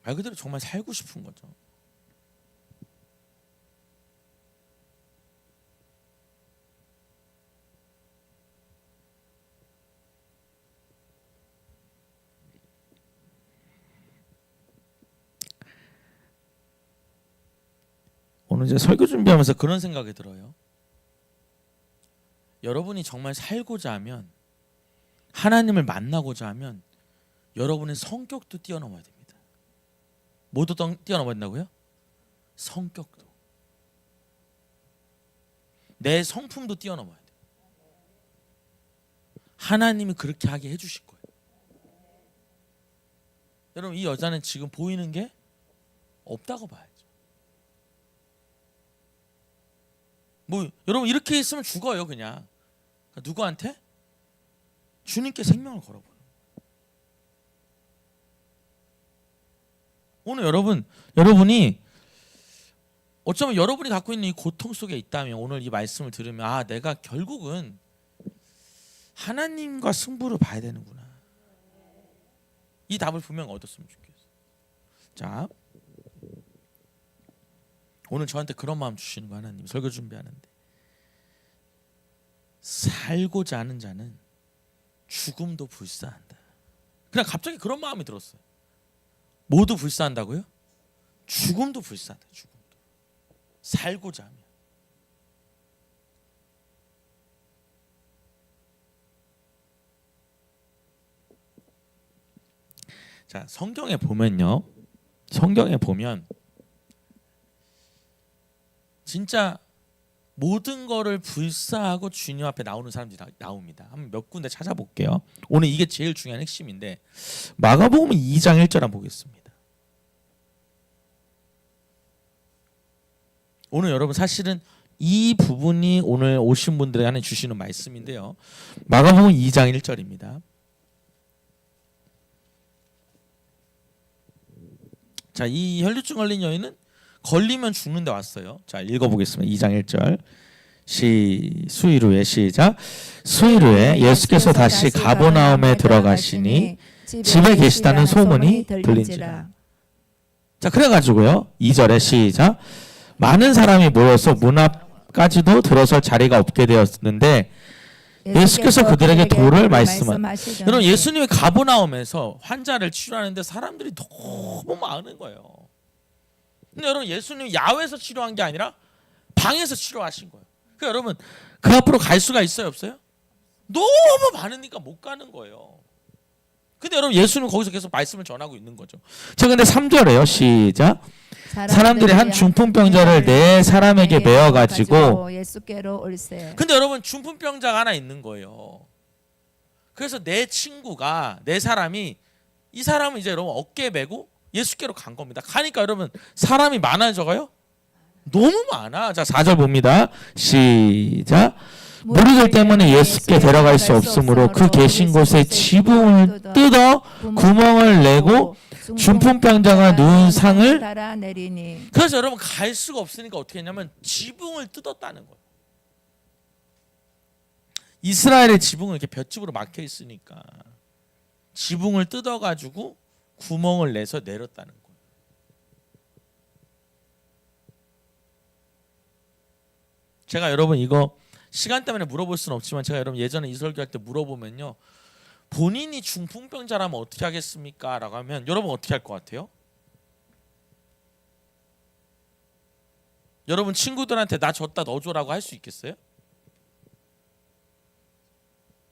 말 그대로 정말 살고 싶은 거죠. 오늘 이제 설교 준비하면서 그런 생각이 들어요. 여러분이 정말 살고자 하면 하나님을 만나고자 하면 여러분의 성격도 뛰어넘어야 됩니다. 뭐도 뛰어넘어야 된다고요? 성격도. 내 성품도 뛰어넘어야 돼요. 하나님이 그렇게 하게 해주실 거예요. 여러분 이 여자는 지금 보이는 게 없다고 봐야죠. 뭐 여러분 이렇게 있으면 죽어요 그냥. 그러니까 누구한테? 주님께 생명을 걸어보는. 오늘 여러분이 어쩌면 여러분이 갖고 있는 이 고통 속에 있다면 오늘 이 말씀을 들으면 아 내가 결국은 하나님과 승부를 봐야 되는구나. 이 답을 분명 얻었으면 좋겠어요. 자, 오늘 저한테 그런 마음 주시는 거 하나님 설교 준비하는데 살고자 하는 자는 죽음도 불사한다. 그냥 갑자기 그런 마음이 들었어요. 모두 불사한다고요? 죽음도 불사한다. 죽음도. 살고자 하면. 자, 성경에 보면요. 성경에 보면 진짜 모든 거를 불사하고 주님 앞에 나오는 사람들이 나옵니다. 한번 몇 군데 찾아볼게요. 오늘 이게 제일 중요한 핵심인데 마가복음 2장 1절 한번 보겠습니다. 오늘 여러분 사실은 이 부분이 오늘 오신 분들에게 주시는 말씀인데요. 마가복음 2장 1절입니다. 자, 이 혈류증 걸린 여인은 걸리면 죽는데 왔어요. 자, 읽어보겠습니다. 2장 1절. 수일 후에 시작. 수일 후에 예수께서 다시 가버나움에 들어가시니 집에 계시다는 소문이 들린지라. 자, 그래가지고요. 2절에 시작. 많은 사람이 모여서 문 앞까지도 들어설 자리가 없게 되었는데 예수께서 그들에게 도를 말씀하시더니 여러분 예수님이 가버나움에서 환자를 치료하는데 사람들이 너무 많은 거예요. 근데 여러분 예수님이 야외에서 치료한 게 아니라 방에서 치료하신 거예요. 그러니까 여러분 그 앞으로 갈 수가 있어요 없어요? 너무 많으니까 못 가는 거예요. 근데 여러분 예수는 거기서 계속 말씀을 전하고 있는 거죠. 자, 근데 3절에요. 시작. 사람들이 한 중풍병자를 네 사람에게 메어 가지고 예수께로 올세. 근데 여러분 중풍병자가 하나 있는 거예요. 그래서 내 친구가 내 사람이 이 사람은 이제 여러분 어깨에 메고 예수께로 간 겁니다. 가니까 여러분 사람이 많아져가요? 너무 많아. 자, 4절 봅니다. 시작. 무리들 때문에 예수께 데려갈 수 없으므로 그 계신 곳에 지붕을 뜯어 구멍을 내고 중풍병자가 누운 상을 그래서 여러분 갈 수가 없으니까 어떻게 했냐면 지붕을 뜯었다는 거예요. 이스라엘의 지붕은 이렇게 볏집으로 막혀 있으니까 지붕을 뜯어가지고 구멍을 내서 내렸다는 거예요. 제가 여러분 이거 시간 때문에 물어볼 수는 없지만 제가 여러분 예전에 이설교할 때 물어보면요. 본인이 중풍병자라면 어떻게 하겠습니까? 라고 하면 여러분 어떻게 할 것 같아요? 여러분 친구들한테 나 줬다 너 줘라고 할 수 있겠어요?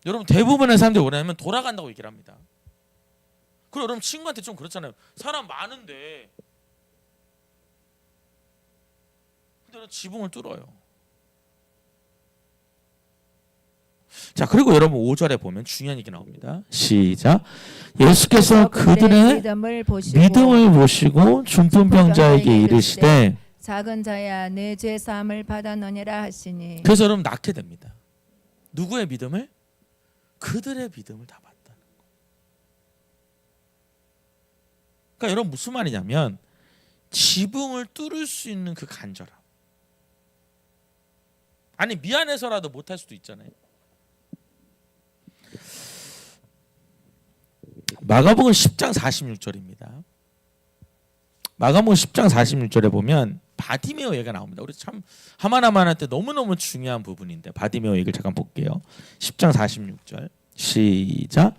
여러분 대부분의 사람들이 뭐냐면 돌아간다고 얘기를 합니다. 그리고 여러분 친구한테 좀 그렇잖아요. 사람 많은데 근데 지붕을 뚫어요. 자, 그리고 여러분 5절에 보면 중요한 얘기 나옵니다. 시작. 예수께서 그들의 믿음을 믿음을 보시고 중풍병자에게 이르시되. 작은 자야 내 죄 사함을 받았느니라 하시니. 그래서 여러분 낳게 됩니다. 누구의 믿음을? 그들의 믿음을 다 받다는 거. 그러니까 여러분 무슨 말이냐면 지붕을 뚫을 수 있는 그 간절함. 아니 미안해서라도 못할 수도 있잖아요. 마가복음 10장 46절입니다. 마가복음 10장 46절에 보면 바디메오 얘기가 나옵니다. 우리 참 하나하나 할 때 너무너무 중요한 부분인데 바디메오 얘기를 잠깐 볼게요. 10장 46절 시작.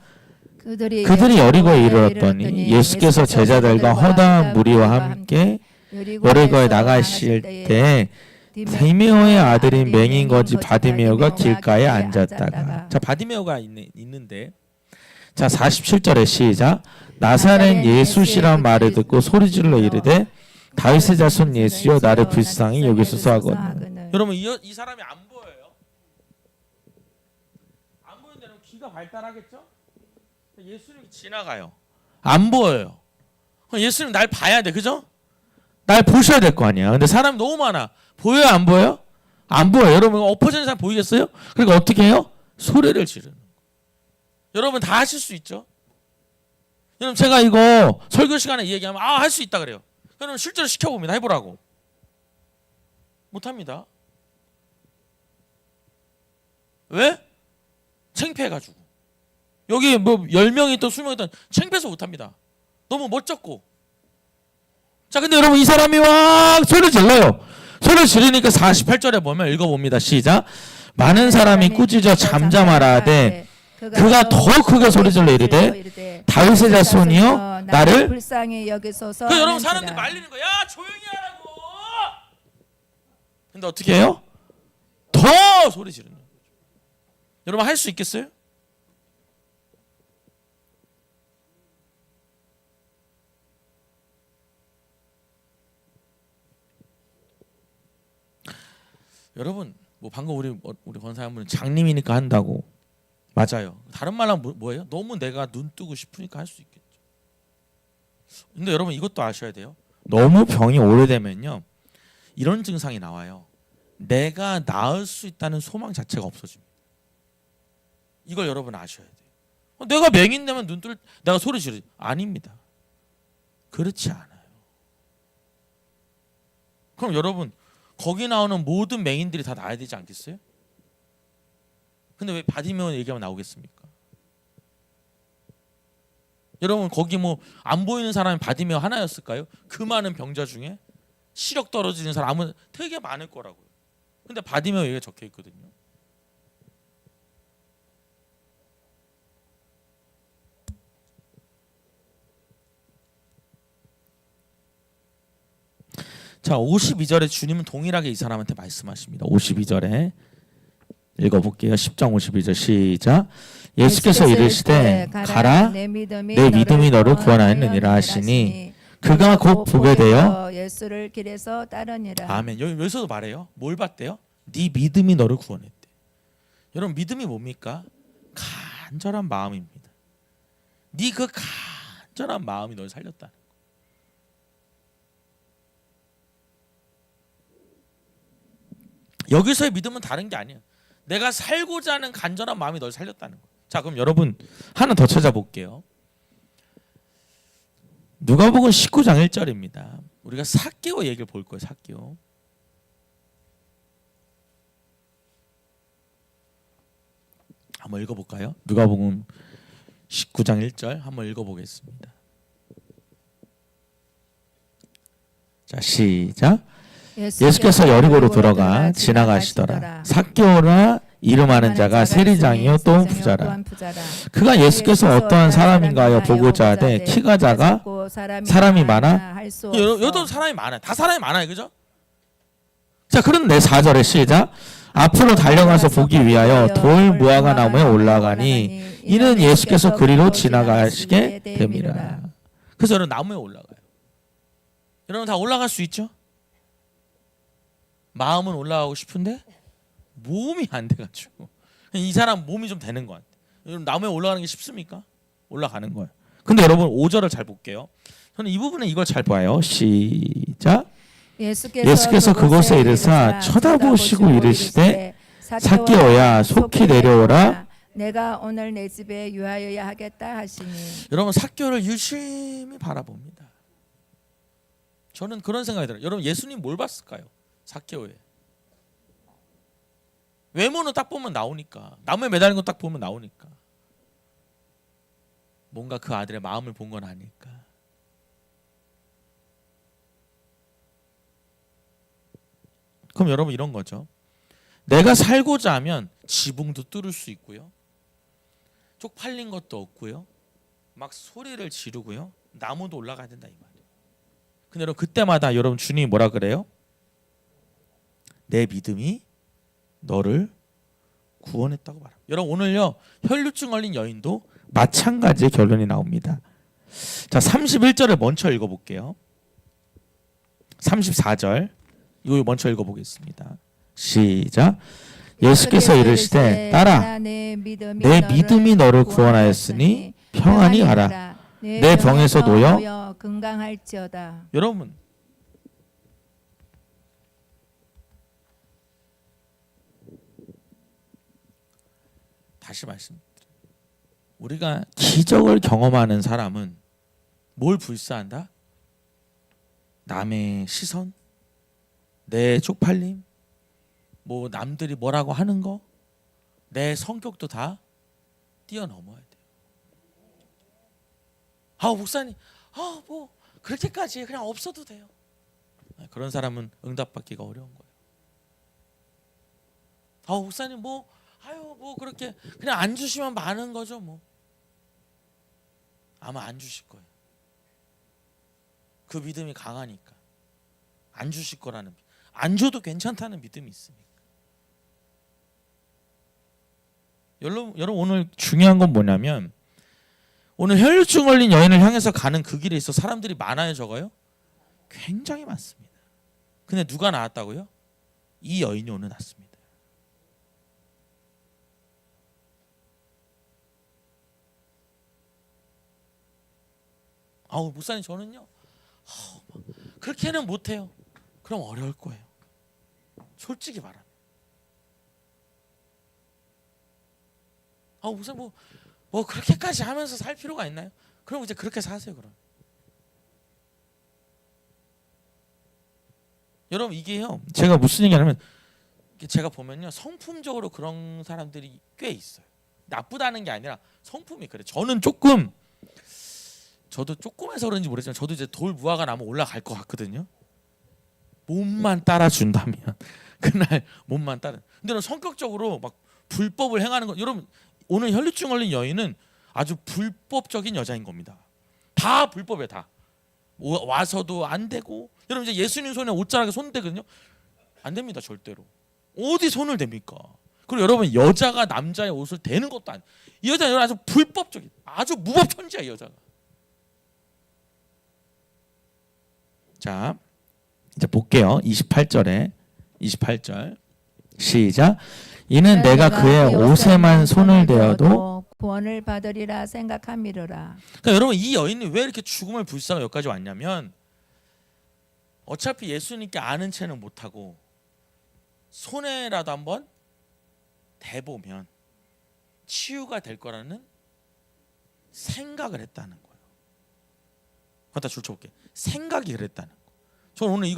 그들이 여리고에 이르렀더니 예수께서 제자들과 허다한 무리와 함께 여리고에 나가실 때 디메오의 아들인 맹인 거지 바디메오가 길가에 앉았다가. 자, 바디메오가 있는데 자 47절에 시작. 나사렛 예수시란 말을 듣고 소리질러 이르되 다윗의 자손 예수여 나를 불쌍히 여기소서 하거든. 여러분 이 사람이 안 보여요? 안 보이는데 귀가 발달하겠죠? 예수님이 지나가요. 안 보여요. 예수님 날 봐야 돼, 그죠? 날 보셔야 될 거 아니야. 근데 사람이 너무 많아. 보여요, 안 보여요? 안 보여요. 여러분 엎어지는 사람 보이겠어요? 그러니까 어떻게 해요? 소리를 지르는 거. 여러분 다 하실 수 있죠? 여러분 제가 이거 설교 시간에 이 얘기하면 할 수 있다 그래요. 여러분 실제로 시켜봅니다. 해보라고. 못합니다. 왜? 창피해가지고. 여기 뭐 10명이 있던 20명이 있던 창피해서 못합니다. 너무 멋졌고. 자, 근데 여러분 이 사람이 막 소리 질러요. 소리 지르니까 48절에 보면 읽어봅니다. 시작. 많은 사람이 꾸짖어 잠잠하라 하되 그가 더 크게 소리질러 이르되 다윗의 자손이여 나를 불쌍히 여기소서. 그 여러분 사람들 말리는 거야. 야 조용히 하라고. 근데 어떻게 해요? 더 소리 지르는 거죠. 여러분 할 수 있겠어요? 여러분 뭐 방금 우리 권사 한 분은 장님이니까 한다고. 맞아요. 다른 말하면 뭐예요? 너무 내가 눈 뜨고 싶으니까 할 수 있겠죠. 근데 여러분 이것도 아셔야 돼요. 너무 병이 오래되면요 이런 증상이 나와요. 내가 나을 수 있다는 소망 자체가 없어집니다. 이걸 여러분 아셔야 돼요. 내가 맹인되면 내가 소리 지르지. 아닙니다. 그렇지 않아요. 그럼 여러분 거기 나오는 모든 맹인들이 다 나아야 되지 않겠어요? 근데 왜 바디메오 얘기하면 나오겠습니까? 여러분 거기 뭐 안 보이는 사람이 바디메오 하나였을까요? 그 많은 병자 중에 시력 떨어지는 사람은 되게 많을 거라고요. 근데 바디메오 얘기가 적혀 있거든요. 자, 52절에 주님은 동일하게 이 사람한테 말씀하십니다. 52절에 읽어볼게요. 10장 52절 시작. 예수께서 이르시되 가라 내 믿음이 너를 구원하였느니라 하시니 그가 곧 보게 되어 예수를 길에서 따르니라. 아멘. 여기서도 말해요. 뭘 봤대요? 네 믿음이 너를 구원했대. 여러분 믿음이 뭡니까? 간절한 마음입니다. 네 그 간절한 마음이 너를 살렸다. 여기서의 믿음은 다른 게 아니에요. 내가 살고자 하는 간절한 마음이 널 살렸다는 거예요. 자, 그럼 여러분 하나 더 찾아볼게요. 누가복음 19장 1절입니다. 우리가 삭개오 얘기를 볼 거예요. 삭개오. 한번 읽어볼까요? 누가복음 19장 1절 한번 읽어보겠습니다. 자, 시작. 예수께서 여리고로 들어가 지나가시더라. 삭개오라 이름하는 자가 세리장이요 또 부자라. 그가 예수께서 어떠한 사람인가요 보고자 하되 키가 작아 사람이 많아. 여기도 사람이 많아요. 다 사람이 많아요. 그죠? 자, 그런데 4절에 시작. 앞으로 달려가서 보기 위하여 돌 무화과 나무에 올라가니 이는 예수께서 그리로 지나가시게 됨이라. 그래서 여러분 나무에 올라가요. 여러분 다 올라갈 수 있죠? 마음은 올라가고 싶은데 몸이 안 돼가지고 이 사람 몸이 좀 되는 것 같아요. 여러분 나무에 올라가는 게 쉽습니까? 올라가는 거예요. 근데 여러분 5절을 잘 볼게요. 저는 이 부분에 이걸 잘 봐요. 시작. 예수께서 그곳에 이르사 쳐다보시고 이르시되 zac개오야 속히 내려오라. 내가 오늘 내 집에 유하여야 하겠다 하시니. 여러분 zac개오를 유심히 바라봅니다. 저는 그런 생각이 들어요. 여러분 예수님 뭘 봤을까요? zac개오에. 외모는 딱 보면 나오니까. 나무에 매달린 거 딱 보면 나오니까. 뭔가 그 아들의 마음을 본 건 아닐까. 그럼 여러분 이런 거죠. 내가 살고자 하면 지붕도 뚫을 수 있고요. 쪽팔린 것도 없고요. 막 소리를 지르고요. 나무도 올라가야 된다 이 말이에요. 근데 여러분 그때마다 여러분 주님이 뭐라 그래요? 내 믿음이 너를 구원했다고 말합니다. 여러분 오늘요 혈루증 걸린 여인도 마찬가지의 결론이 나옵니다. 자 31절을 먼저 읽어볼게요. 34절 이거 먼저 읽어보겠습니다. 시작. 예수께서 이르시되 딸아 내 믿음이 너를 구원하였으니 평안히 가라. 내 병에서 놓여 건강할지어다. 여러분 다시 말씀드려요. 우리가 기적을 경험하는 사람은 뭘 불사한다? 남의 시선, 내 쪽팔림, 뭐 남들이 뭐라고 하는 거, 내 성격도 다 뛰어넘어야 돼요. 목사님, 뭐 그렇게까지 그냥 없어도 돼요. 그런 사람은 응답받기가 어려운 거예요. 목사님 뭐 그렇게 그냥 안 주시면 많은 거죠 뭐. 아마 안 주실 거예요. 그 믿음이 강하니까 안 주실 거라는, 안 줘도 괜찮다는 믿음이 있으니까. 여러분 오늘 중요한 건 뭐냐면 오늘 혈루증 걸린 여인을 향해서 가는 그 길에 있어 사람들이 많아요 적어요? 굉장히 많습니다. 근데 누가 나왔다고요? 이 여인이 오늘 났습니다. 목사님 저는요 그렇게는 못해요. 그럼 어려울 거예요. 솔직히 말하면. 목사님 뭐 그렇게까지 하면서 살 필요가 있나요? 그럼 이제 그렇게 사세요. 그럼 여러분 이게요 제가 무슨 얘기하냐면 제가 보면요 성품적으로 그런 사람들이 꽤 있어요. 나쁘다는 게 아니라 성품이 그래. 저도 조금해서 그런지 모르지만 저도 이제 돌 무화과 나무 올라갈 것 같거든요. 몸만 따라준다면 그날 몸만 따라. 근데 성격적으로 막 불법을 행하는 거. 여러분 오늘 혈루증 걸린 여인은 아주 불법적인 여자인 겁니다. 다 불법이에요. 다 와서도 안 되고. 여러분 이제 예수님 손에 옷자락에 손 대거든요. 안 됩니다 절대로. 어디 손을 댑니까? 그리고 여러분 여자가 남자의 옷을 대는 것도 아니에요. 이 여자는 아주 불법적인, 아주 무법천지야 이 여자가. 자 이제 볼게요. 28절 시작. 이는 내가 그의 옷에만 손을 대어도 구원을 받으리라 생각함이로라. 그러니까 여러분 이 여인이 왜 이렇게 죽음을 불사하고 여기까지 왔냐면 어차피 예수님께 아는 체는 못하고 손에라도 한번 대보면 치유가 될 거라는 생각을 했다는 거예요. 갖다 줄쳐볼게. 생각이 그랬다는 거. 저는 오늘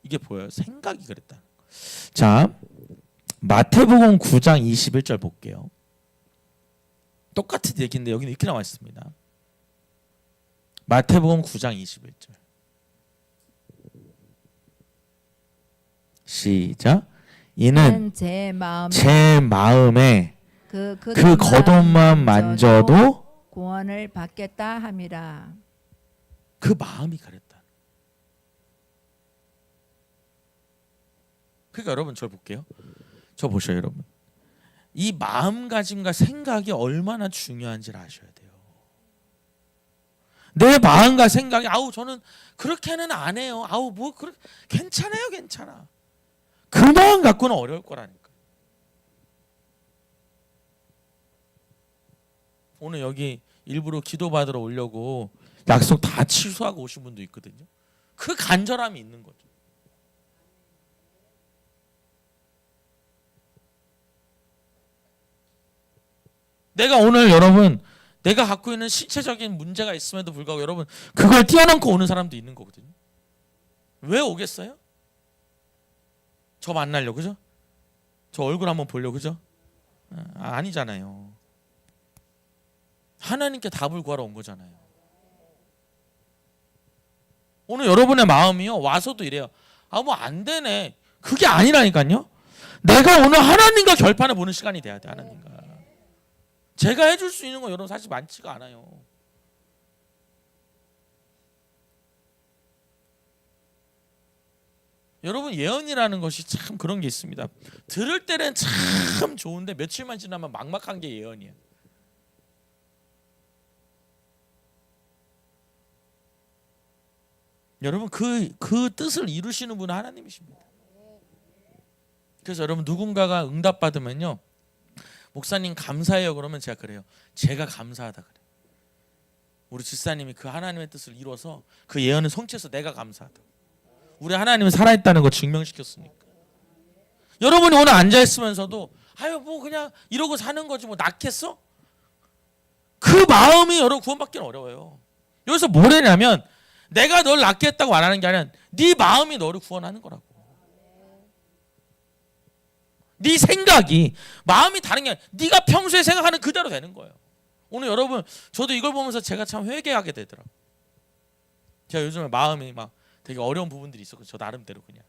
이게 보여요. 생각이 그랬다는 거. 자 마태복음 9장 21절 볼게요. 똑같은 얘기인데 여기는 이렇게 나와 있습니다. 마태복음 9장 21절 시작. 이는 제 마음에 그 겉옷만 만져도 구원을 받겠다 함이라. 그 마음이 그랬다. 그러니까 여러분 저 볼게요. 저 보셔요 여러분. 이 마음가짐과 생각이 얼마나 중요한지를 아셔야 돼요. 내 마음과 생각이 저는 그렇게는 안 해요. 괜찮아요 괜찮아. 그 마음 갖고는 어려울 거라니까. 오늘 여기 일부러 기도받으러 오려고 약속 다 취소하고 오신 분도 있거든요. 그 간절함이 있는 거죠. 내가 오늘 여러분 내가 갖고 있는 신체적인 문제가 있음에도 불구하고 여러분 그걸 뛰어넘고 오는 사람도 있는 거거든요. 왜 오겠어요? 저 만나려고 그죠? 저 얼굴 한번 보려고 그죠? 아니잖아요. 하나님께 답을 구하러 온 거잖아요. 오늘 여러분의 마음이요 와서도 이래요. 뭐 안 되네. 그게 아니라니까요. 내가 오늘 하나님과 결판을 보는 시간이 돼야 돼. 하나님과 제가 해줄 수 있는 건 여러분 사실 많지가 않아요. 여러분 예언이라는 것이 참 그런 게 있습니다. 들을 때는 참 좋은데 며칠만 지나면 막막한 게 예언이에요. 여러분 그 뜻을 이루시는 분은 하나님이십니다. 그래서 여러분 누군가가 응답받으면요 목사님 감사해요 그러면 제가 그래요. 제가 감사하다 그래요. 우리 집사님이 그 하나님의 뜻을 이루어서 그 예언을 성취해서 내가 감사하다. 우리 하나님은 살아있다는 거 증명시켰으니까. 여러분이 오늘 앉아있으면서도 아유 뭐 그냥 이러고 사는 거지 뭐 낫겠어? 그 마음이 여러분 구원받기는 어려워요. 여기서 뭘 했냐면 내가 널 낫게 했다고 안 하는 게 아니라 네 마음이 너를 구원하는 거라고. 네 생각이 마음이 다른 게 아니라 네가 평소에 생각하는 그대로 되는 거예요. 오늘 여러분 저도 이걸 보면서 제가 참 회개하게 되더라고요. 제가 요즘에 마음이 막 되게 어려운 부분들이 있었고 저 나름대로 그냥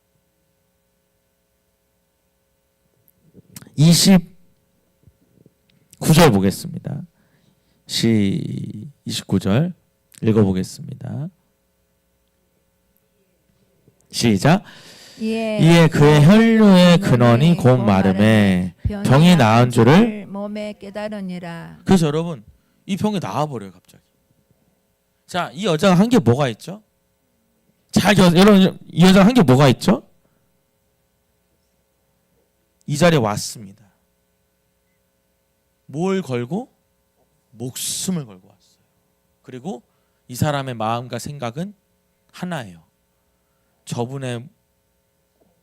29절 보겠습니다. 29절 읽어보겠습니다. 시작. 이에 그의 혈류의 근원이 곧 마름에 병이 나은 줄을 몸에 깨달으니라. 그래서 여러분 이 병이 나아버려요 갑자기. 자, 이 여자가 한 게 뭐가 있죠? 여러분 이 여자가 한 게 뭐가 있죠? 이 자리에 왔습니다. 뭘 걸고? 목숨을 걸고 왔어요. 그리고 이 사람의 마음과 생각은 하나예요. 저분의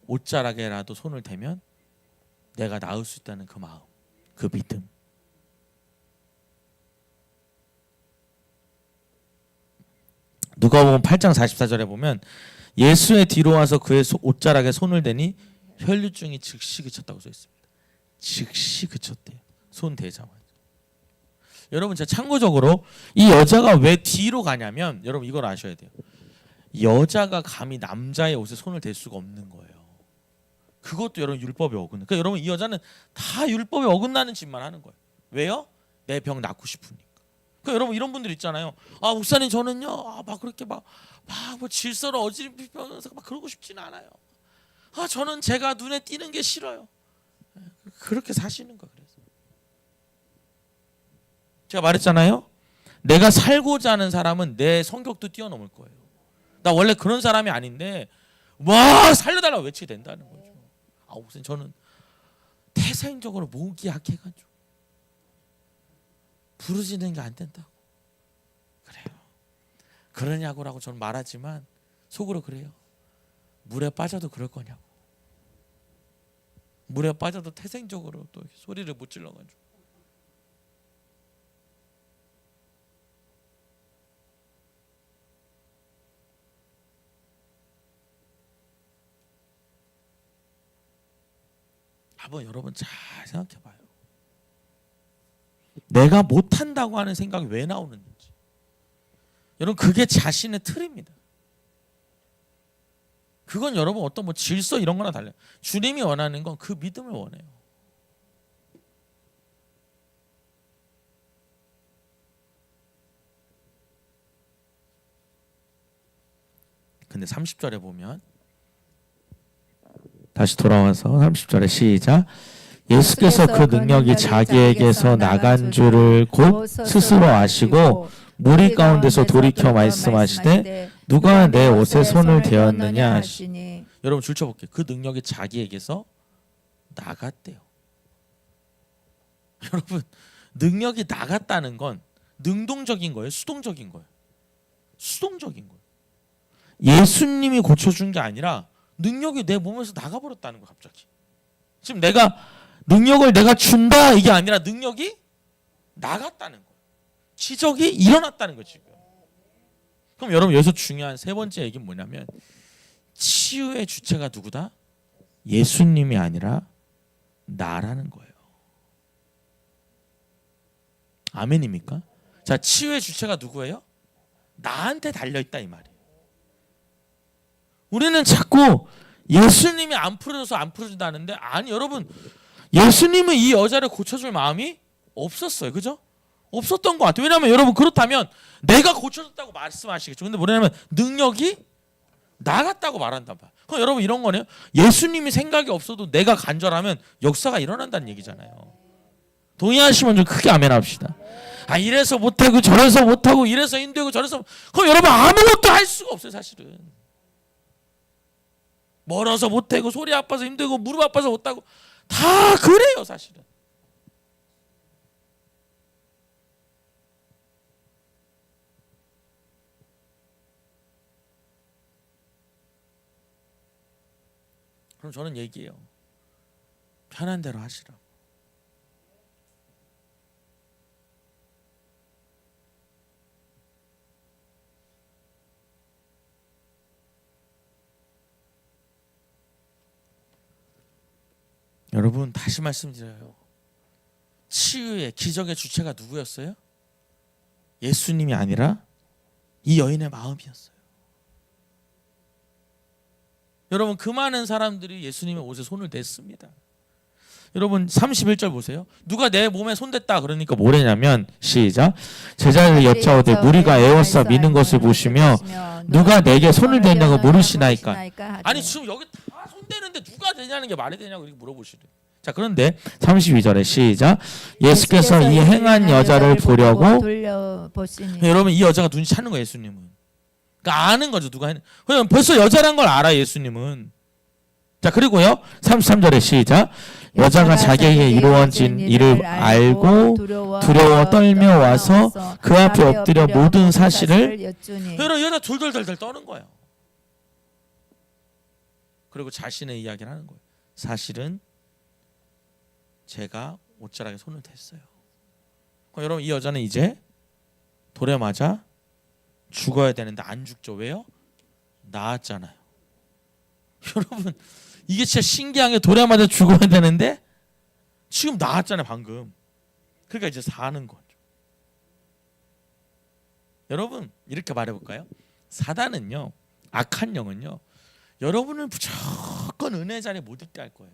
옷자락에라도 손을 대면 내가 나을 수 있다는 그 마음, 그 믿음. 누가복음 8장 44절에 보면 예수의 뒤로 와서 그의 옷자락에 손을 대니 혈류증이 즉시 그쳤다고 써 있습니다. 즉시 그쳤대요. 손 대자마자. 여러분 제가 참고적으로 이 여자가 왜 뒤로 가냐면 여러분 이걸 아셔야 돼요. 여자가 감히 남자의 옷에 손을 댈 수가 없는 거예요. 그것도 여러분 율법에 어긋나. 그러니까 여러분 이 여자는 다 율법에 어긋나는 짓만 하는 거예요. 왜요? 내 병 낫고 싶으니까. 그러니까 여러분 이런 분들 있잖아요. 목사님 저는요 막 그렇게 뭐 질서를 어지럽히면서 막 그러고 싶지는 않아요. 저는 제가 눈에 띄는 게 싫어요. 그렇게 사시는 거예요. 그래서 제가 말했잖아요. 내가 살고자 하는 사람은 내 성격도 뛰어넘을 거예요. 나 원래 그런 사람이 아닌데 와 살려달라고 외치게 된다는 거죠. 목사님 저는 태생적으로 목이 약해가지고 부르짖는 게 안 된다고. 그래요. 그러냐고라고 저는 말하지만 속으로 그래요. 물에 빠져도 그럴 거냐고. 물에 빠져도 태생적으로 또 소리를 못 질러가지고. 한번 여러분 잘 생각해봐요. 내가 못한다고 하는 생각이 왜 나오는지. 여러분 그게 자신의 틀입니다. 그건 여러분 어떤 뭐 질서 이런 거나 달라요. 주님이 원하는 건 그 믿음을 원해요. 근데 30절에 보면 다시 돌아와서 30절에 시작. 예수께서 그 능력이 자기에게서 나간 줄을 곧 스스로 아시고 무리 가운데서 돌이켜 말씀하시되 누가 내 옷에 손을 대었느냐 하시니. 여러분 줄쳐볼게요. 그 능력이 자기에게서 나갔대요. 여러분 능력이 나갔다는 건 능동적인 거예요? 수동적인 거예요? 수동적인 거예요. 예수님이 고쳐준 게 아니라 능력이 내 몸에서 나가버렸다는 거예요. 갑자기. 지금 내가 능력을 내가 준다 이게 아니라 능력이 나갔다는 거예요. 기적이 일어났다는 거예요. 지금. 그럼 여러분 여기서 중요한 세 번째 얘기는 뭐냐면 치유의 주체가 누구다? 예수님이 아니라 나라는 거예요. 아멘입니까? 자, 치유의 주체가 누구예요? 나한테 달려있다 이 말이에요. 우리는 자꾸 예수님이 안 풀어줘서 안 풀어준다는데 아니 여러분 예수님은 이 여자를 고쳐줄 마음이 없었어요. 그죠? 없었던 것 같아요. 왜냐하면 여러분 그렇다면 내가 고쳐줬다고 말씀하시겠죠. 근데 뭐냐면 능력이 나갔다고 말한단 말이에요. 그럼 여러분 이런 거네요. 예수님이 생각이 없어도 내가 간절하면 역사가 일어난다는 얘기잖아요. 동의하시면 좀 크게 아멘 합시다. 아 이래서 못하고 저래서 못하고 이래서 힘들고 저래서 그럼 여러분 아무것도 할 수가 없어요. 사실은. 멀어서 못하고 소리 아파서 힘들고 무릎 아파서 못하고 다 그래요. 사실은. 그럼 저는 얘기해요. 편한 대로 하시라고. 여러분 다시 말씀드려요. 치유의 기적의 주체가 누구였어요? 예수님이 아니라 이 여인의 마음이었어요. 여러분 그 많은 사람들이 예수님의 옷에 손을 댔습니다. 여러분 31절 보세요. 누가 내 몸에 손댔다 그러니까 뭐래냐면 시작. 제자를 여짜오되 무리가 에워싸 미는 것을 보시며 누가 내게 손을 댔냐고 물으시나이까. 아니 지금 여기 다 손대는데 누가 되냐는 게 말이 되냐고 이렇게 물어보시래. 자 그런데 32절에 시작. 예수께서 이 행한 여자를 보려고 여러분 이 여자가 눈치 채는 거예요. 예수님은. 그러니까 아는 거죠. 누가 했는. 그럼 벌써 여자란 걸 알아 예수님은. 자 그리고요 33절에 시작. 여자가 자기에게 이루어진 일을 알고 두려워 떨며 와서 그 앞에 엎드려 모든 사실을 여러분 여자 돌돌돌돌 떠는 거예요. 그리고 자신의 이야기를 하는 거예요. 사실은 제가 옷자락에 손을 댔어요. 그럼 여러분 이 여자는 이제 돌에 맞아 죽어야 되는데 안 죽죠. 왜요? 나았잖아요. 여러분 이게 진짜 신기한 게 돌에 맞아 죽어야 되는데 지금 나았잖아요. 방금. 그러니까 이제 사는 거죠. 여러분 이렇게 말해볼까요? 사단은요, 악한 영은요, 여러분을 무조건 은혜 자리에 못 있게 할 거예요.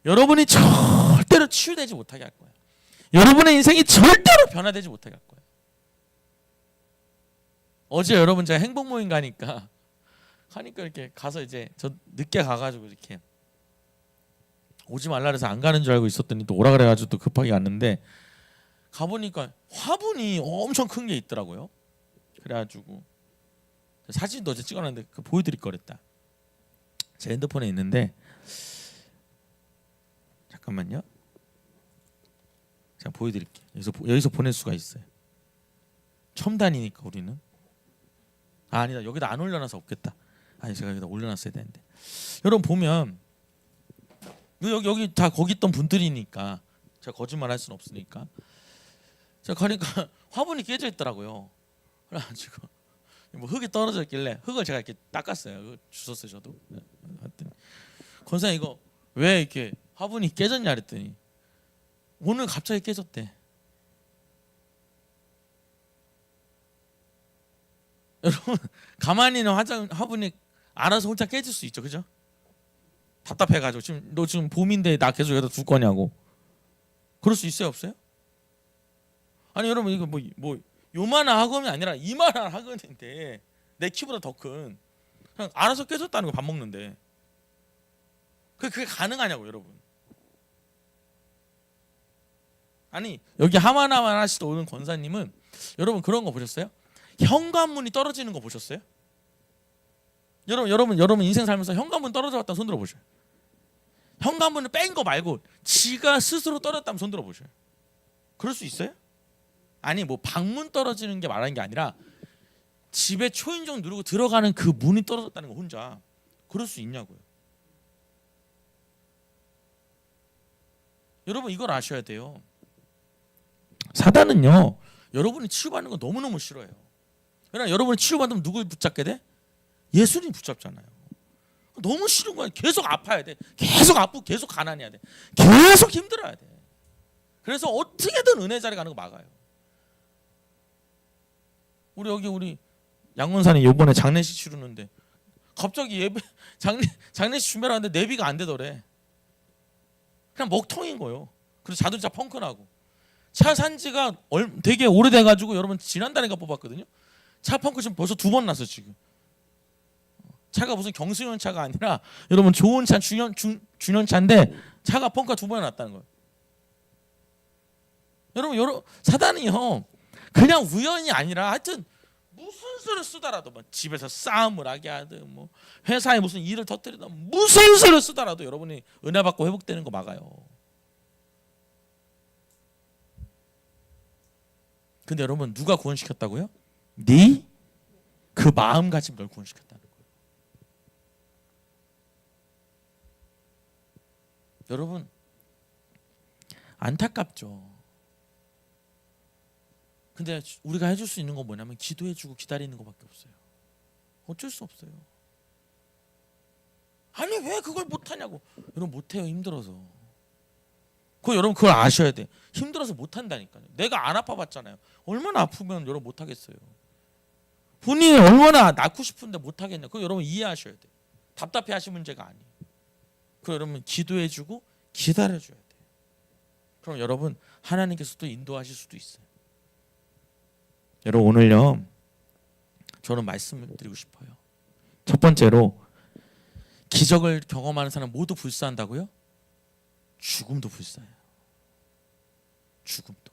여러분이 절대로 치유되지 못하게 할 거예요. 여러분의 인생이 절대로 변화되지 못하게 할 거예요. 어제 여러분 제가 행복 모임 가니까 이렇게 가서 이제 저 늦게 가가지고 이렇게 오지 말라 그래서 안 가는 줄 알고 있었더니 또 오라 그래가지고 또 급하게 갔는데 가보니까 화분이 엄청 큰 게 있더라고요. 그래가지고 사진도 어제 찍어놨는데 그 보여드릴 거랬다. 제 핸드폰에 있는데 잠깐만요. 제가 보여드릴게요. 여기서 보낼 수가 있어요. 첨단이니까 우리는. 아니다 여기다 안 올려놔서 없겠다. 아니 제가 여기다 올려놨어야 되는데. 여러분 보면 여기 다 거기 있던 분들이니까 제가 거짓말 할 수는 없으니까. 제가 가니까 화분이 깨져 있더라고요. 그래가지고 뭐 흙이 떨어져 있길래 흙을 제가 이렇게 닦았어요. 주웠어요 저도. 하여튼 권사님 이거 왜 이렇게 화분이 깨졌냐 그랬더니 오늘 갑자기 깨졌대. 여러분 가만히 있는 화분이 알아서 혼자 깨질 수 있죠, 그죠? 답답해가지고 너 지금 봄인데 나 계속 여기다 둘 거냐고. 그럴 수 있어요, 없어요? 아니 여러분 이거 뭐 요만한 학원이 아니라 이만한 학원인데 내 키보다 더 큰. 그냥 알아서 깨졌다는 거 밥 먹는데. 그게 가능하냐고 여러분. 아니 여기 하나씩 오는 권사님은 여러분 그런 거 보셨어요? 현관문이 떨어지는 거 보셨어요? 여러분 인생 살면서 현관문 떨어져 왔다면 손 들어 보셔요. 현관문을 뺀 거 말고 지가 스스로 떨어졌다면 손 들어 보셔요. 그럴 수 있어요? 아니 뭐 방문 떨어지는 게 말하는 게 아니라 집에 초인종 누르고 들어가는 그 문이 떨어졌다는 거 혼자. 그럴 수 있냐고요. 여러분 이걸 아셔야 돼요. 사단은요 여러분이 치유받는 거 너무너무 싫어해요. 왜냐면 여러분이 치유받으면 누굴 붙잡게 돼? 예수님 붙잡잖아요. 너무 싫은 거야. 계속 아파야 돼. 계속 아프고 계속 가난해야 돼. 계속 힘들어야 돼. 그래서 어떻게든 은혜 자리 가는 거 막아요. 우리 양원산이 이번에 장례식 치르는데 갑자기 예배 장례식 준비를 하는데 내비가 안 되더래. 그냥 먹통인 거예요. 그래서 자동차 펑크 나고 차 산지가 되게 오래돼 가지고 여러분 지난달에 뽑았거든요. 차 펑크 지금 벌써 2번 났어 지금. 차가 무슨 경수년 차가 아니라 여러분 좋은 차 준현 차인데 차가 펑크가 2번 났다는 거예요. 여러분 사단이요 그냥 우연이 아니라 하여튼 무슨 수를 쓰더라도 뭐 집에서 싸움을 하게 하든 뭐 회사에 무슨 일을 터뜨리든 무슨 수를 쓰더라도 여러분이 은혜 받고 회복되는 거 막아요. 근데 여러분 누가 구원시켰다고요? 네 그 마음가짐 널 구원시켰다는 거예요. 여러분 안타깝죠. 근데 우리가 해줄 수 있는 건 뭐냐면 기도해주고 기다리는 것밖에 없어요. 어쩔 수 없어요. 아니 왜 그걸 못하냐고. 여러분 못해요. 힘들어서. 여러분 그걸 아셔야 돼. 힘들어서 못한다니까요. 내가 안 아파봤잖아요. 얼마나 아프면 여러분 못하겠어요. 본인이 얼마나 낳고 싶은데 못하겠냐. 그거 여러분 이해하셔야 돼. 답답해 하실 문제가 아니에요. 그 여러분 기도해주고 기다려줘야 돼. 그럼 여러분 하나님께서도 인도하실 수도 있어요. 여러분 오늘요 저는 말씀을 드리고 싶어요. 첫 번째로 기적을 경험하는 사람 모두 불사한다고요? 죽음도 불사해요. 죽음도.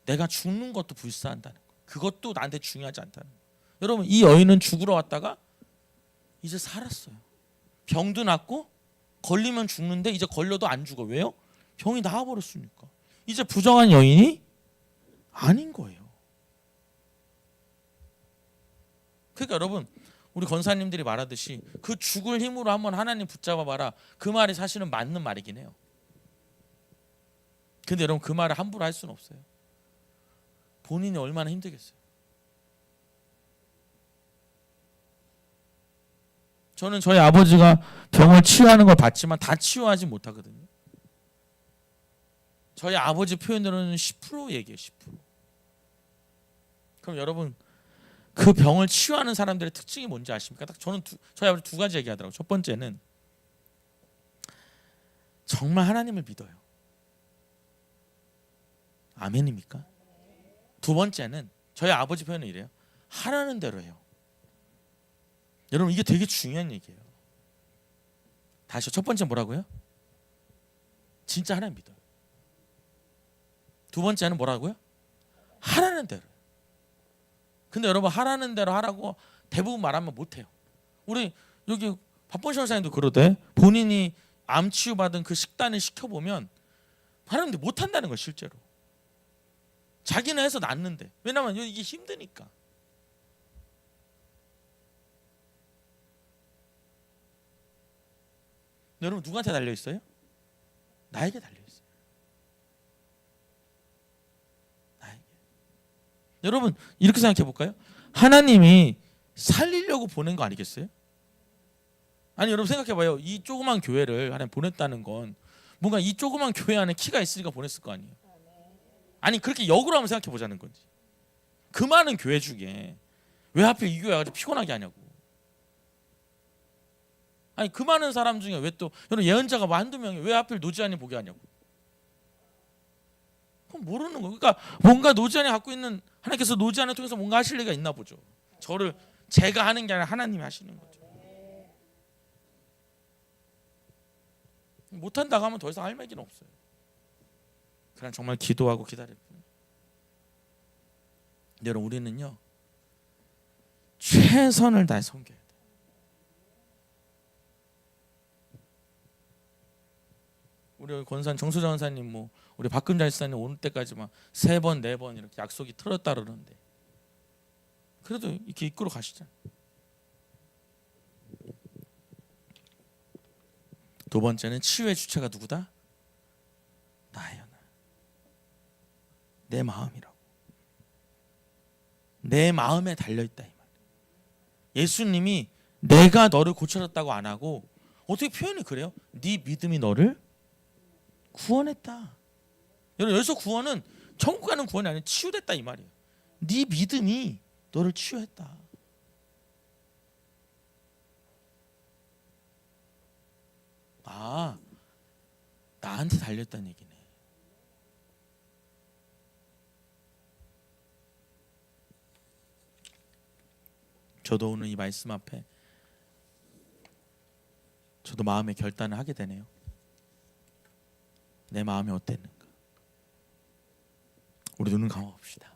내가 죽는 것도 불사한다는 거. 그것도 나한테 중요하지 않다는 거. 여러분 이 여인은 죽으러 왔다가 이제 살았어요. 병도 낫고 걸리면 죽는데 이제 걸려도 안 죽어. 왜요? 병이 나아버렸으니까. 이제 부정한 여인이 아닌 거예요. 그러니까 여러분 우리 권사님들이 말하듯이 그 죽을 힘으로 한번 하나님 붙잡아봐라. 그 말이 사실은 맞는 말이긴 해요. 근데 여러분 그 말을 함부로 할 수는 없어요. 본인이 얼마나 힘들겠어요. 저는 저희 아버지가 병을 치유하는 걸 봤지만 다 치유하지 못하거든요. 저희 아버지 표현으로는 10% 얘기해요. 10%. 그럼 여러분 그 병을 치유하는 사람들의 특징이 뭔지 아십니까? 딱 저는 저희 아버지 2가지 얘기하더라고요. 첫 번째는 정말 하나님을 믿어요. 아멘입니까? 2번째는 저희 아버지 표현은 이래요. 하라는 대로 해요. 여러분 이게 되게 중요한 얘기예요. 다시요. 첫 번째 뭐라고요? 진짜 하나님 믿어요. 2번째는 뭐라고요? 하라는 대로. 근데 여러분 하라는 대로 하라고 대부분 말하면 못해요. 우리 여기 박본 선생님도 그러대. 본인이 암 치유받은 그 식단을 시켜보면 하는데 못한다는 거예요. 실제로. 자기는 해서 낫는데. 왜냐면 이게 힘드니까. 여러분 누구한테 달려있어요? 나에게 달려있어요. 나에게. 여러분 이렇게 생각해 볼까요? 하나님이 살리려고 보낸 거 아니겠어요? 아니 여러분 생각해 봐요. 이 조그만 교회를 하나님 보냈다는 건 뭔가 이 조그만 교회 안에 키가 있으니까 보냈을 거 아니에요. 아니 그렇게 역으로 한번 생각해 보자는 건지. 그 많은 교회 중에 왜 하필 이 교회 가지고 피곤하게 하냐고. 아니 그 많은 사람 중에 왜 또 여러분 예언자가 뭐 한두 명이 왜 하필 노지안이 보게 하냐고. 그럼 모르는 거예요. 그러니까 뭔가 노지안이 갖고 있는 하나님께서 노지안을 통해서 뭔가 하실 리가 있나 보죠. 저를 제가 하는 게 아니라 하나님이 하시는 거죠. 못한다고 하면 더 이상 할 얘기는 없어요. 그냥 정말 기도하고 기다릴 뿐. 여러분 우리는요 최선을 다해 섬겨야 돼요. 우리 권산 정수전 원사님 뭐 우리 박금자 집사님 오늘 때까지 막 3번 4번 이렇게 약속이 틀었다 그러는데 그래도 이렇게 이끌어 가시잖아요. 두 번째는 치유의 주체가 누구다? 나예요. 나. 내 마음이라고. 내 마음에 달려있다 이 말. 예수님이 내가 너를 고쳐줬다고 안 하고 어떻게 표현이 그래요? 네 믿음이 너를 구원했다. 여러분 여기서 구원은 천국 가는 구원이 아니라 치유됐다 이 말이에요. 네 믿음이 너를 치유했다. 아, 나한테 달렸다는 얘기네. 저도 오늘 이 말씀 앞에 저도 마음의 결단을 하게 되네요. 내 마음이 어땠는가? 우리 눈을 감아봅시다.